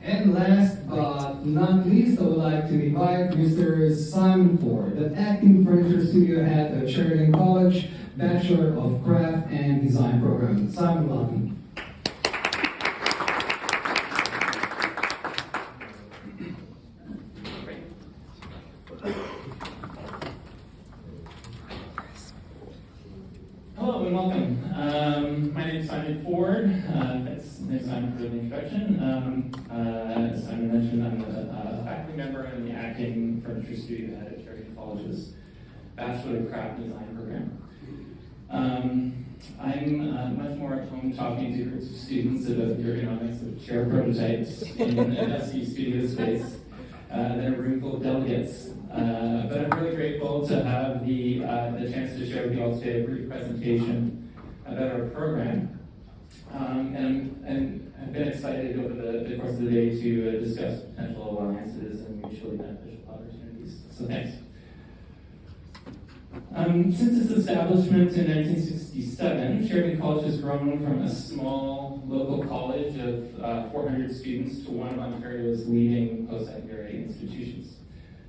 And last but not least, I would like to invite Mr. Simon Ford, the acting furniture studio head at Sheridan College, Bachelor of Craft and Design program. Simon, welcome. Hello and welcome. My name is Simon Ford. Thanks, Simon, for the introduction. As Simon mentioned, I'm a faculty member in the acting furniture studio head at Sheridan College's Bachelor of Craft and Design program. I'm much more at home talking to groups of students about the ergonomics of chair prototypes in an SU studio space than a room full of delegates. But I'm really grateful to have the chance to share with you all today a brief presentation about our program. And I've been excited over the course of the day to discuss potential alliances and mutually beneficial opportunities. So thanks. Since its establishment in 1967, Sheridan College has grown from a small local college of 400 students to one of Ontario's leading post-secondary institutions,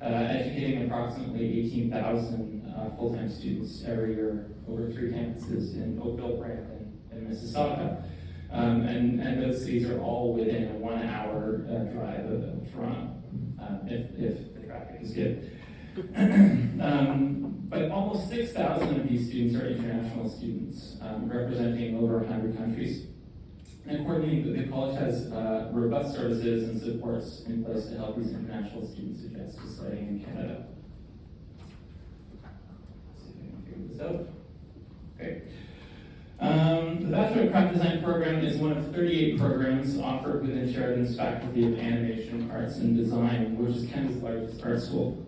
educating approximately 18,000 full-time students every year over 3 campuses in Oakville, Brandon, and Mississauga. And those cities are all within a 1-hour drive of Toronto, if the traffic is good. But almost 6,000 of these students are international students, representing over 100 countries. And accordingly, the college has robust services and supports in place to help these international students adjust to studying in Canada. Let's see if I can figure this out. Okay. The Bachelor of Craft Design program is one of 38 programs offered within Sheridan's Faculty of Animation, Arts, and Design, which is Canada's largest art school.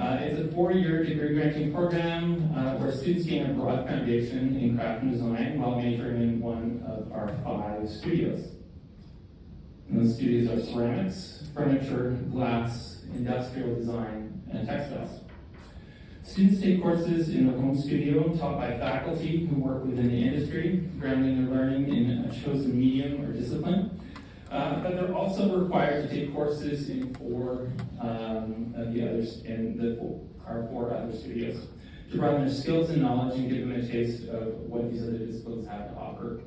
It's a 4-year degree-granting program where students gain a broad foundation in craft and design while majoring in one of our 5 studios. And those studios are ceramics, furniture, glass, industrial design, and textiles. Students take courses in the home studio taught by faculty who work within the industry, grounding their learning in a chosen medium or discipline. But they're also required to take courses in 4 of the others, our 4 other studios, to broaden their skills and knowledge and give them a taste of what these other disciplines have to offer.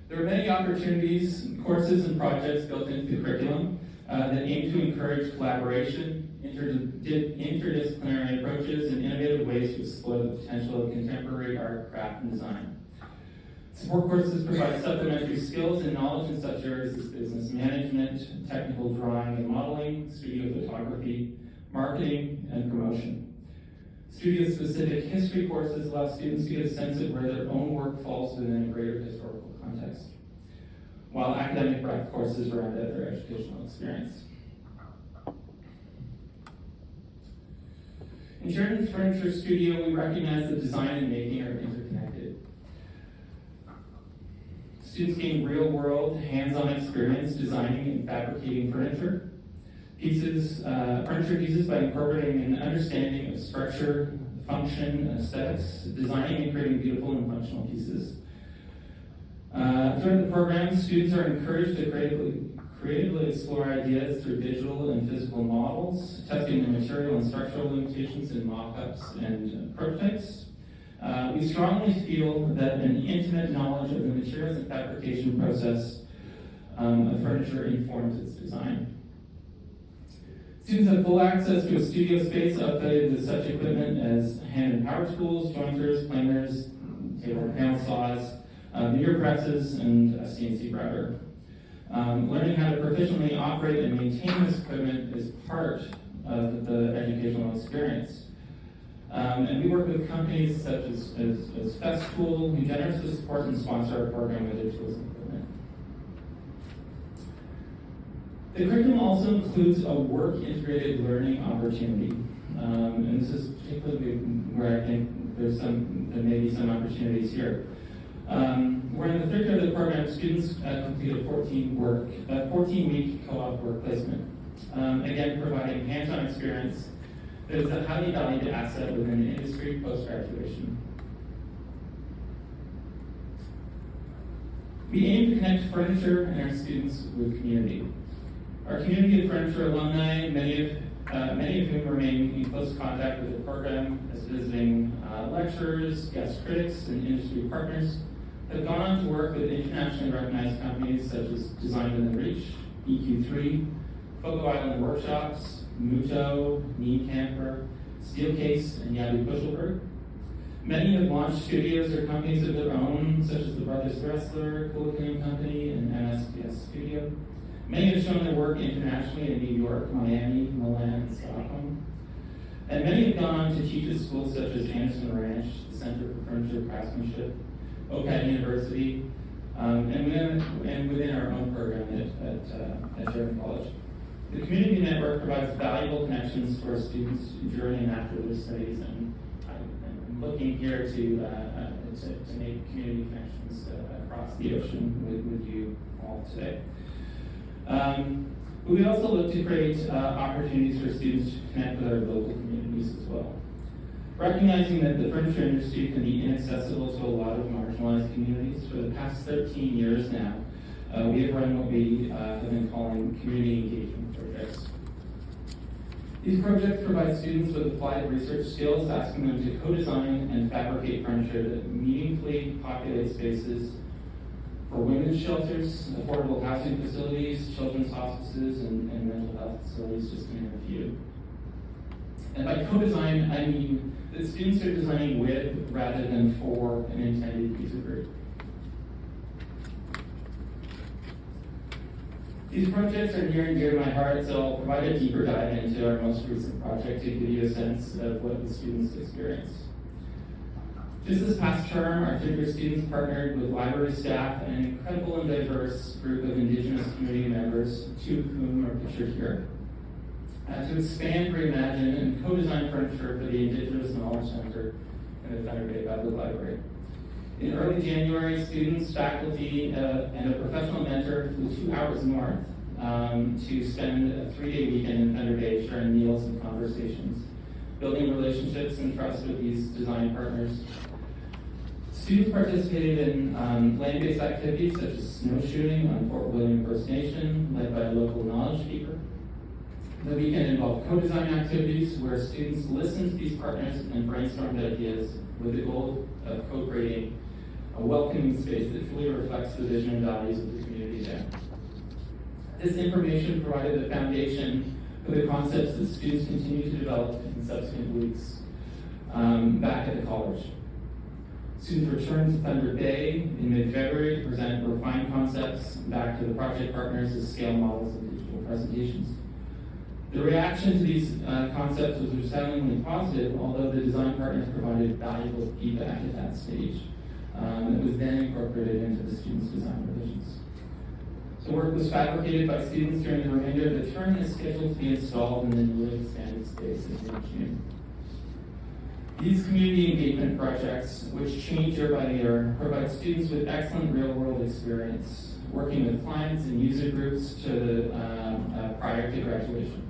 There are many opportunities, courses, and projects built into the curriculum that aim to encourage collaboration, interdisciplinary approaches, and innovative ways to explore the potential of contemporary art, craft, and design. Support courses provide supplementary skills and knowledge in such areas as business management, technical drawing and modeling, studio photography, marketing, and promotion. Studio-specific history courses allow students to get a sense of where their own work falls within a greater historical context, while academic breadth courses round out their educational experience. In Sheridan's Furniture Studio, we recognize that design and making are interconnected. Students gain real-world, hands-on experience designing and fabricating furniture pieces by incorporating an understanding of structure, function, and aesthetics, designing and creating beautiful and functional pieces. Throughout the program, students are encouraged to creatively explore ideas through digital and physical models, testing the material and structural limitations in mock-ups and prototypes. We strongly feel that an intimate knowledge of the materials and fabrication process of furniture informs its design. Students have full access to a studio space outfitted with such equipment as hand and power tools, jointers, planers, table and panel saws, meter presses, and a CNC router. Learning how to proficiently operate and maintain this equipment is part of the educational experience. And we work with companies such as Festool, who generously support and sponsor our program with their tools and equipment. The curriculum also includes a work-integrated learning opportunity. and this is particularly where I think there may be some opportunities here. We're in the third year of the program. Students completed a 14-week co-op work placement. Again, providing hands-on experience that is a highly valued asset within the industry post-graduation. We aim to connect furniture and our students with community. Our community of furniture alumni, many of whom remain in close contact with the program as visiting lecturers, guest critics, and industry partners, have gone on to work with internationally recognized companies such as Design Within Reach, EQ3, Foco Island Workshops, Muto, Need Camper, Steelcase, and Yadu Kuschelberg. Many have launched studios or companies of their own, such as the Brothers Dressler, Cool Company, and MSPS Studio. Many have shown their work internationally in New York, Miami, Milan, and Stockholm. And many have gone on to teach at schools such as Anderson Ranch, the Center for Furniture Craftsmanship, OCAD University, and within our own program at Sheridan College. The community network provides valuable connections for our students during and after their studies, and I'm looking here to make community connections across the ocean with you all today. We also look to create opportunities for students to connect with our local communities as well. Recognizing that the furniture industry can be inaccessible to a lot of marginalized communities, for the past 13 years now, we have run what we have been calling community engagement projects. These projects provide students with applied research skills, asking them to co-design and fabricate furniture that meaningfully populate spaces for women's shelters, affordable housing facilities, children's hospices, and mental health facilities, just to name a few. And by co-design, I mean that students are designing with rather than for an intended user group. These projects are near and dear to my heart, so I'll provide a deeper dive into our most recent project to give you a sense of what the students experience. Just this past term, our third-year students partnered with library staff and an incredible and diverse group of Indigenous community members, two of whom are pictured here, to expand, reimagine, and co-design furniture for the Indigenous Knowledge Center in the Thunder Bay Public Library. In early January, students, faculty, and a professional mentor flew 2 hours north to spend a 3-day weekend in Thunder Bay sharing meals and conversations, building relationships and trust with these design partners. Students participated in land-based activities such as snowshoeing on Fort William First Nation, led by a local knowledge keeper. The weekend involved co-design activities where students listened to these partners and brainstormed ideas with the goal of co-creating a welcoming space that truly reflects the vision and values of the community there. This information provided the foundation for the concepts that students continue to develop in subsequent weeks back at the college. Students returned to Thunder Bay in mid-February to present refined concepts back to the project partners as scale models of digital presentations. The reaction to these concepts was resoundingly positive, although the design partners provided valuable feedback at that stage. It was then incorporated into the students' design revisions. So work was fabricated by students during the remainder of the term and is scheduled to be installed in the newly expanded space in mid-June. These community engagement projects, which change year by year, provide students with excellent real-world experience, working with clients and user groups prior to graduation.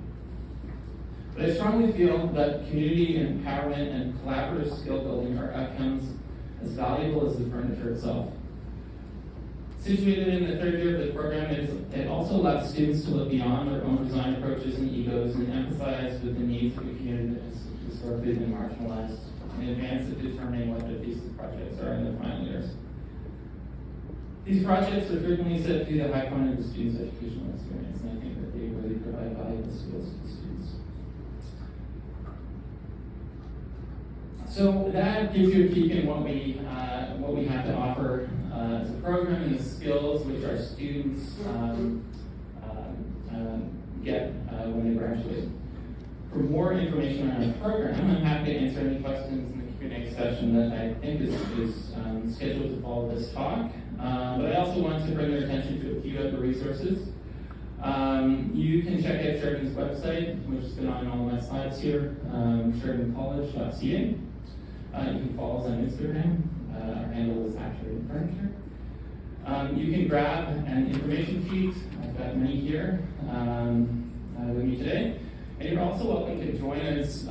But I strongly feel that community empowerment and collaborative skill building are outcomes as valuable as the furniture itself. Situated in the third year of the program, it also allows students to look beyond their own design approaches and egos and empathize with the needs of a community that has historically been marginalized in advance of determining what their thesis projects are in their final years. These projects are frequently said to be the high point of the student's educational experience, and I think that they really provide valuable skills to the students. So that gives you a peek in what we have to offer as a program and the skills which our students get when they graduate. For more information on our program, I'm happy to answer any questions in the Q&A session that I think is scheduled to follow this talk. But I also want to bring your attention to a few other resources. You can check out Sheridan's website, which has been on all my slides here, sheridancollege.ca. You can follow us on Instagram. Our handle is @SheridanFurniture. You can grab an information sheet. I've got many here with me today. And you're also welcome to join us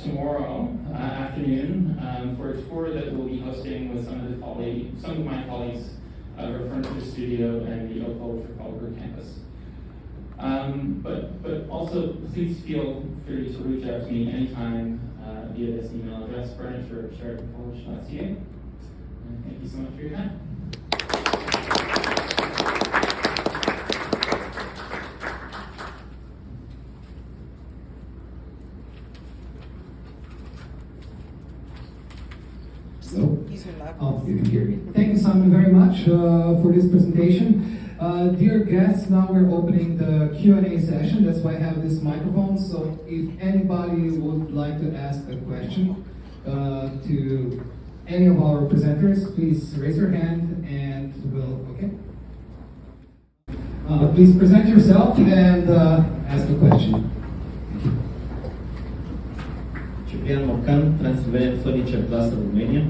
tomorrow afternoon for a tour that we'll be hosting with some of my colleagues of our furniture studio and the Oak Trafalgar campus. But also please feel free to reach out to me anytime via this email address, furniture@sheridancollege.ca. And thank you so much for your time. Oh, you can hear me. Thank you, Simon, very much for this presentation. Dear guests, now we're opening the Q&A session. That's why I have this microphone. So if anybody would like to ask a question to any of our presenters, please raise your hand and we'll, okay? Please present yourself and ask a question. Ciprian Morcan, Transylvanian Furniture Cluster, Romania.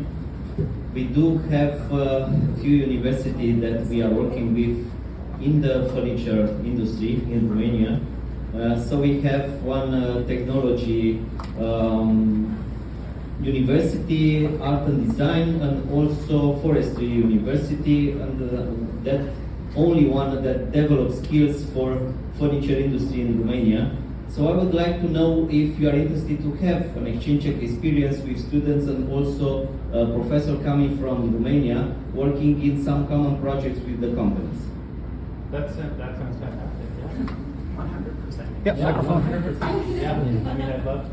We do have a few universities that we are working with in the furniture industry in Romania. So we have one technology university, art and design, and also forestry university, and that only one that develops skills for furniture industry in Romania. So I would like to know if you are interested to have an exchange experience with students and also a professor coming from Romania working in some common projects with the companies. That sounds fantastic, yeah. 100%. Yep, microphone. 100%. Yeah, I mean, I'd love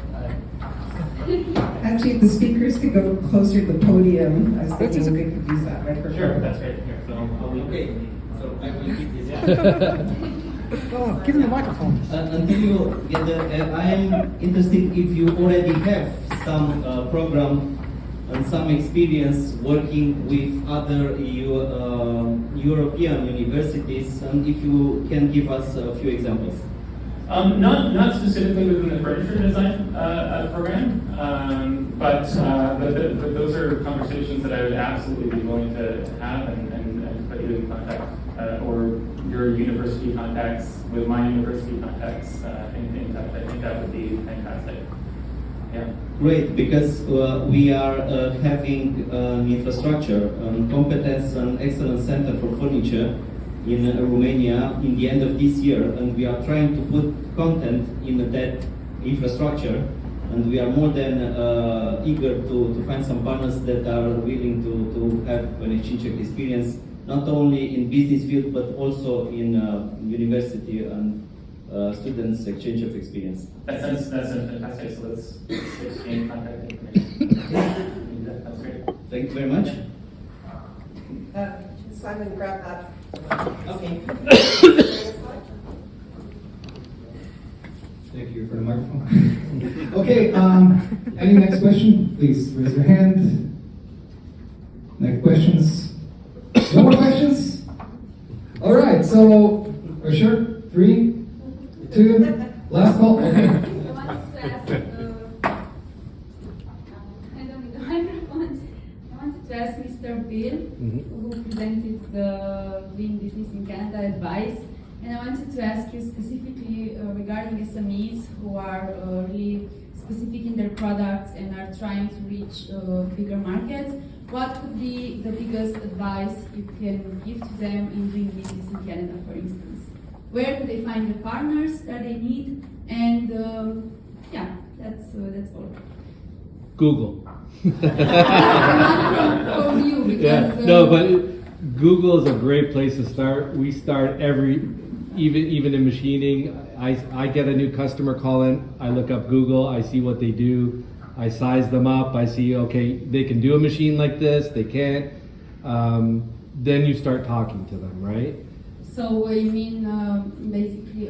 Actually, if the speakers could go closer to the podium, I was thinking we could use that microphone. Sure, that's great. Here, so I'll leave Okay, it. so I will keep this. Oh, give him the microphone. Until you get I am interested if you already have some program and some experience working with other European universities, and if you can give us a few examples. Not specifically within the furniture design program, but those are conversations that I would absolutely be willing to have and put you in contact, or your university contacts with my university contacts in touch. I think that would be fantastic. Yeah. Great, because we are having an infrastructure, competence and excellence center for furniture in Romania in the end of this year, and we are trying to put content in that infrastructure, and we are more than eager to find some partners that are willing to have an exchange experience, not only in business field but also in university and students exchange of experience. That sounds fantastic. So let's exchange contact information. That's great. Thank you very much. Simon, grab that. Okay. Thank you for the microphone. Okay, any next question? Please raise your hand. Next questions? No more questions? All right, so we're sure? 3, 2, last call. Okay. I wanted to ask, I don't need the microphone. I wanted to ask Mr. Bill, who presented the Doing Business in Canada advice, and I wanted to ask you specifically regarding SMEs who are really specific in their products and are trying to reach bigger markets. What would be the biggest advice you can give to them in doing business in Canada, for instance? Where do they find the partners that they need? And yeah, that's all. Google. From you, because, No, but Google is a great place to start. We start even in machining. I get a new customer call in, I look up Google, I see what they do, I size them up, I see, okay, they can do a machine like this, they can't. Then you start talking to them, right? So you mean basically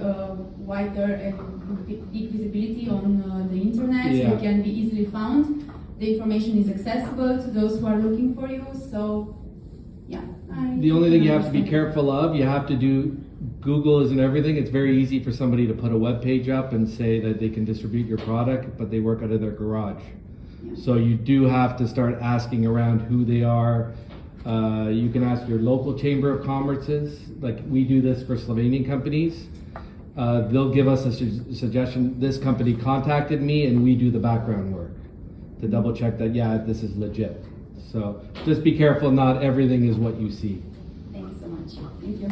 wider and big visibility on the internet, Yeah. so you can be easily found. The information is accessible to those who are looking for you. So yeah. The only thing you have to be careful of, you have to do Google isn't everything. It's very easy for somebody to put a web page up and say that they can distribute your product, but they work out of their garage. So you do have to start asking around who they are. You can ask your local chamber of commerces. Like we do this for Slovenian companies. They'll give us a suggestion. This company contacted me, and we do the background work to double check that, yeah, this is legit. So just be careful. Not everything is what you see. Thanks so much. Thank you.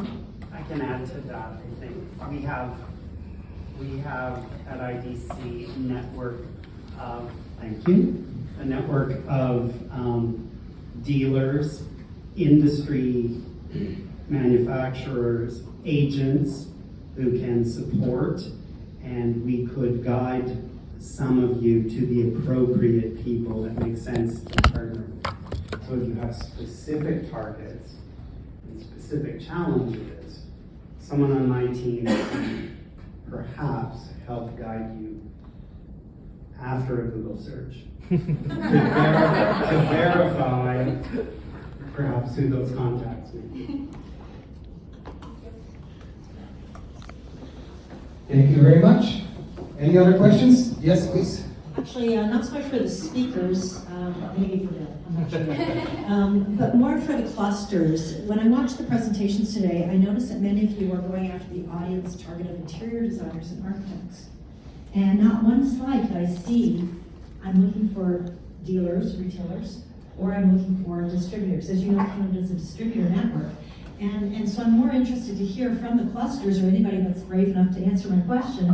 I can add to that. I think we have at IDC a network of, thank you, a network of dealers, industry, manufacturers, agents who can support, and we could guide some of you to the appropriate people that make sense to partner with. So if you have specific targets and specific challenges, someone on my team can perhaps help guide you after a Google search to verify perhaps who those contacts may be. Thank you very much. Any other questions? Yes, please. Actually, not so much for the speakers, maybe for Bill, I'm not sure. But more for the clusters. When I watched the presentations today, I noticed that many of you are going after the audience target of interior designers and architects. And not one slide could I see, I'm looking for dealers, retailers, or I'm looking for distributors. As you know, Canada is a distributor network. And so I'm more interested to hear from the clusters or anybody that's brave enough to answer my question.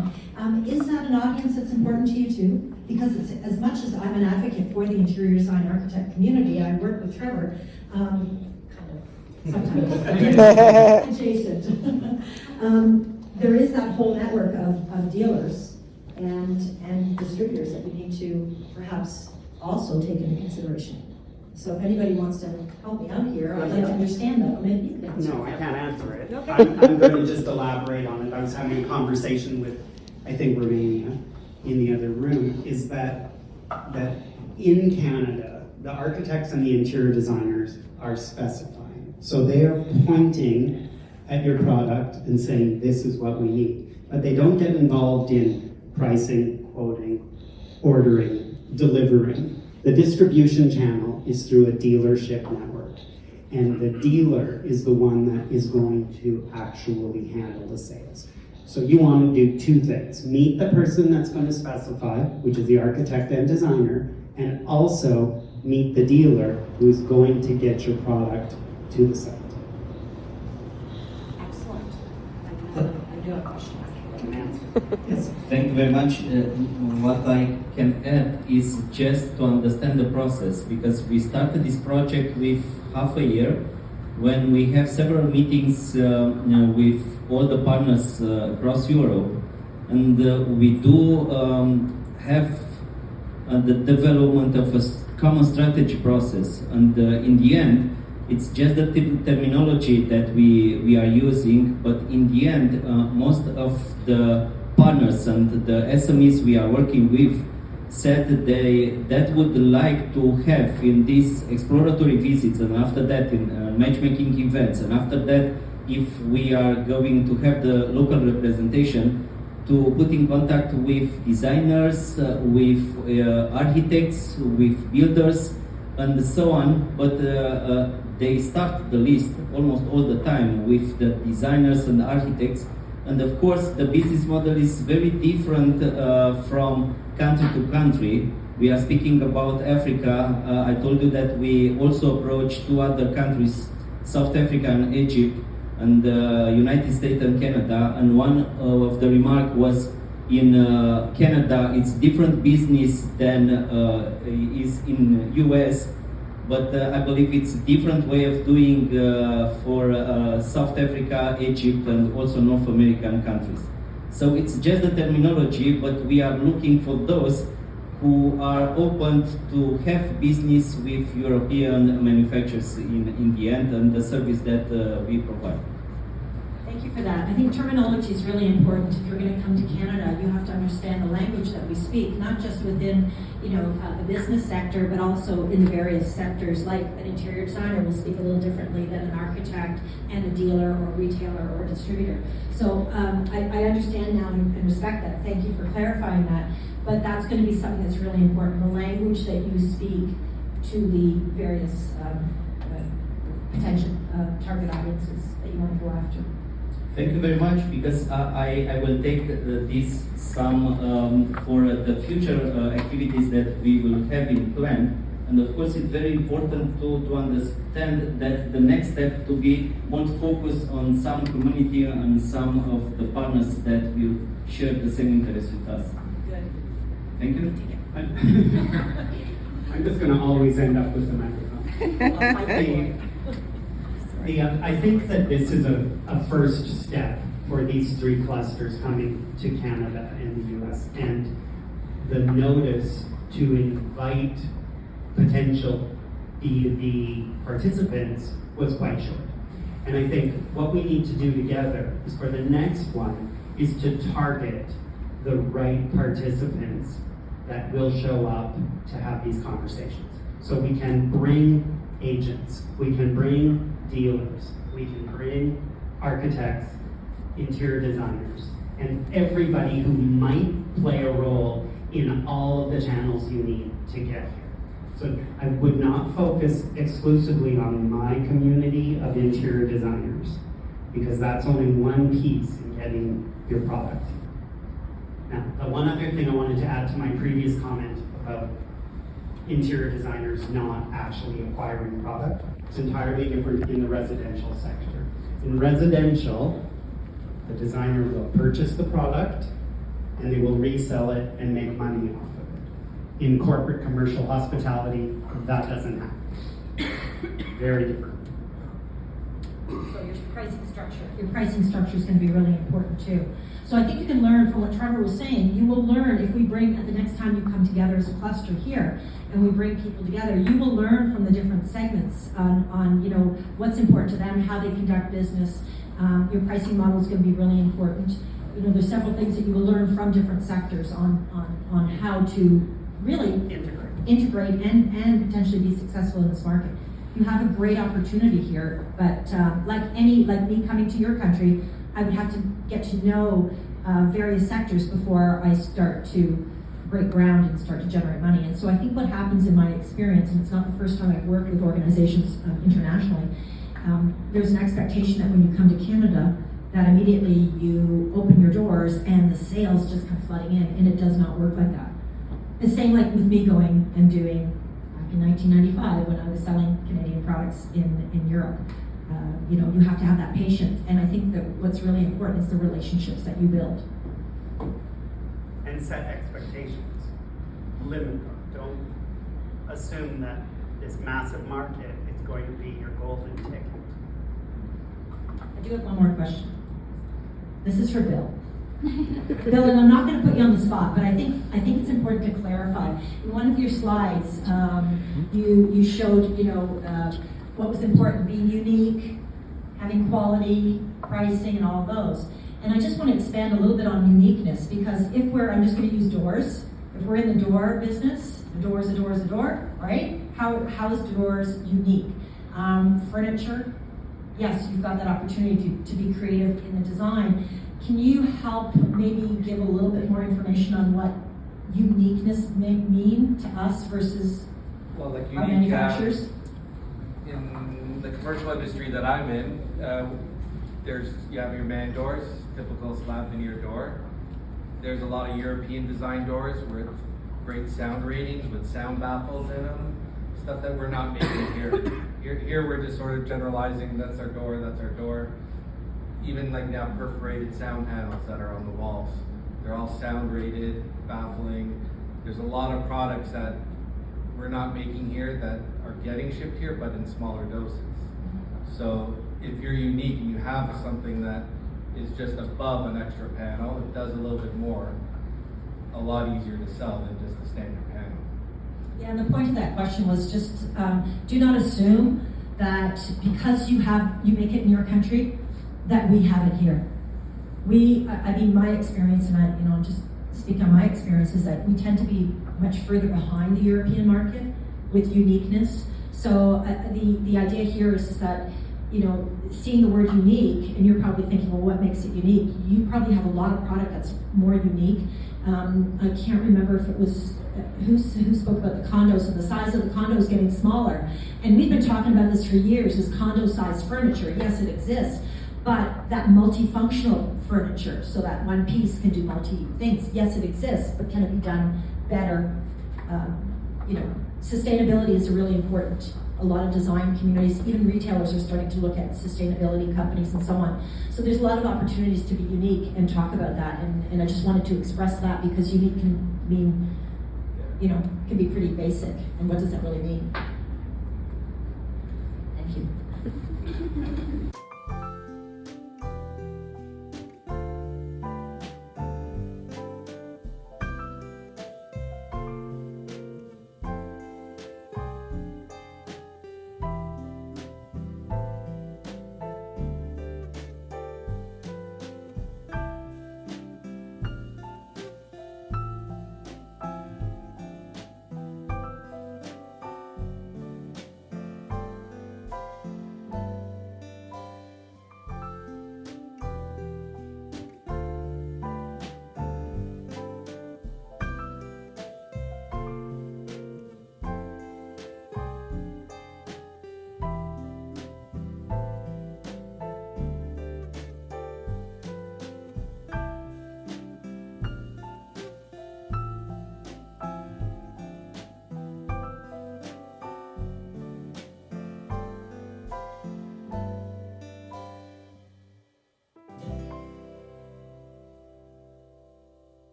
Is that an audience that's important to you too? Because it's, as much as I'm an advocate for the interior design architect community, I work with Trevor, kind of, sometimes, adjacent. There is that whole network of dealers and distributors that we need to perhaps also take into consideration. So if anybody wants to help me out here, I'd like to understand that. Maybe you can answer. No, I can't answer it. I'm going to just elaborate on it. I was having a conversation with, I think, Romania in the other room, is that in Canada, the architects and the interior designers are specifying. So they are pointing at your product and saying, this is what we need. But they don't get involved in pricing, quoting, ordering, delivering. The distribution channel is through a dealership network, and the dealer is the one that is going to actually handle the sales. So you want to do two things: meet the person that's going to specify, which is the architect and designer, and also meet the dealer who's going to get your product to the site. Excellent. I do have a question. Yes, thank you very much. What I can add is just to understand the process, because we started this project with half a year when we have several meetings with all the partners across Europe, and we do have the development of a common strategy process, and in the end it's just the terminology that we are using, but in the end most of the partners and the SMEs we are working with said that would like to have in these exploratory visits, and after that in matchmaking events, and after that if we are going to have the local representation, to put in contact with designers, with architects, with builders, and so on. But they start the list almost all the time with the designers and the architects. And of course, the business model is very different from country to country. We are speaking about Africa. I told you that we also approached two other countries, South Africa and Egypt, and United States and Canada. And one of the remark was, in Canada, it's different business than is in US. But I believe it's a different way of doing for South Africa, Egypt, and also North American countries. So it's just the terminology, but we are looking for those who are open to have business with European manufacturers in the end, and the service that we provide. Thank you for that. I think terminology is really important. If you're going to come to Canada, you have to understand the language that we speak, not just within, the business sector, but also in the various sectors. Like an interior designer will speak a little differently than an architect and a dealer or retailer or distributor. So I understand now and respect that. Thank you for clarifying that. But that's going to be something that's really important. The language that you speak to the various potential target audiences that you want to go after. Thank you very much, because I will take this some for the future activities that we will have in plan. And of course, it's very important to understand that the next step to be more focused on some community and some of the partners that will share the same interest with us. Good. Thank you. I'm just going to always end up with the microphone. I think that this is a first step for these three clusters coming to Canada and the US, and the notice to invite potential B2B participants was quite short. And I think what we need to do together is for the next one is to target the right participants that will show up to have these conversations. So we can bring agents, we can bring dealers, we can bring architects, interior designers, and everybody who might play a role in all of the channels you need to get here. So I would not focus exclusively on my community of interior designers, because that's only one piece in getting your product. Now, the one other thing I wanted to add to my previous comment about interior designers not actually acquiring product, it's entirely different in the residential sector. In residential, the designer will purchase the product and they will resell it and make money off of it. In corporate commercial hospitality, that doesn't happen. Very different. So your pricing structure is going to be really important too. So I think you can learn from what Trevor was saying. You will learn if we bring, at the next time you come together as a cluster here, and we bring people together, you will learn from the different segments on what's important to them, how they conduct business. Your pricing model is going to be really important. There's several things that you will learn from different sectors on how to really integrate and potentially be successful in this market. You have a great opportunity here, but like me coming to your country, I would have to get to know various sectors before I start to break ground and start to generate money. And so I think what happens in my experience, and it's not the first time I've worked with organizations internationally, there's an expectation that when you come to Canada, that immediately you open your doors and the sales just come flooding in, and it does not work like that. The same like with me going and doing back in 1995 when I was selling Canadian products in Europe. You have to have that patience, and I think that what's really important is the relationships that you build. And set expectations. Limit them. Don't assume that this massive market is going to be your golden ticket. I do have one more question. This is for Bill. Bill, and I'm not going to put you on the spot, but I think it's important to clarify. In one of your slides, you showed what was important: being unique, having quality, pricing, and all of those. And I just want to expand a little bit on uniqueness, because I'm just going to use doors. If we're in the door business, a door is a door is a door, right? How is doors unique? Furniture, yes, you've got that opportunity to be creative in the design. Can you help maybe give a little bit more information on what uniqueness may mean to us versus our manufacturers? In the commercial industry that I'm in, you have your man doors, typical slab veneer door. There's a lot of European design doors with great sound ratings, with sound baffles in them, stuff that we're not making here. Here we're just sort of generalizing, that's our door, that's our door. Even like now perforated sound panels that are on the walls. They're all sound rated, baffling. There's a lot of products that we're not making here that are getting shipped here, but in smaller doses. So if you're unique and you have something that is just above an extra panel, it does a little bit more, a lot easier to sell than just a standard panel. Yeah, and the point of that question was just do not assume that because you make it in your country, that we haven't here. I mean, my experience, and I'll just speak on my experience, is that we tend to be much further behind the European market with uniqueness. So the idea here is that, seeing the word unique, and you're probably thinking, well, what makes it unique? You probably have a lot of product that's more unique. I can't remember if it was, who spoke about the condos, and the size of the condos getting smaller. And we've been talking about this for years, is condo-sized furniture. Yes, it exists, but that multifunctional furniture, so that one piece can do multi things. Yes, it exists, but can it be done better? Sustainability is really important. A lot of design communities, even retailers, are starting to look at sustainability companies and so on. So there's a lot of opportunities to be unique and talk about that. And I just wanted to express that, because unique can mean, can be pretty basic. And what does that really mean? Thank you.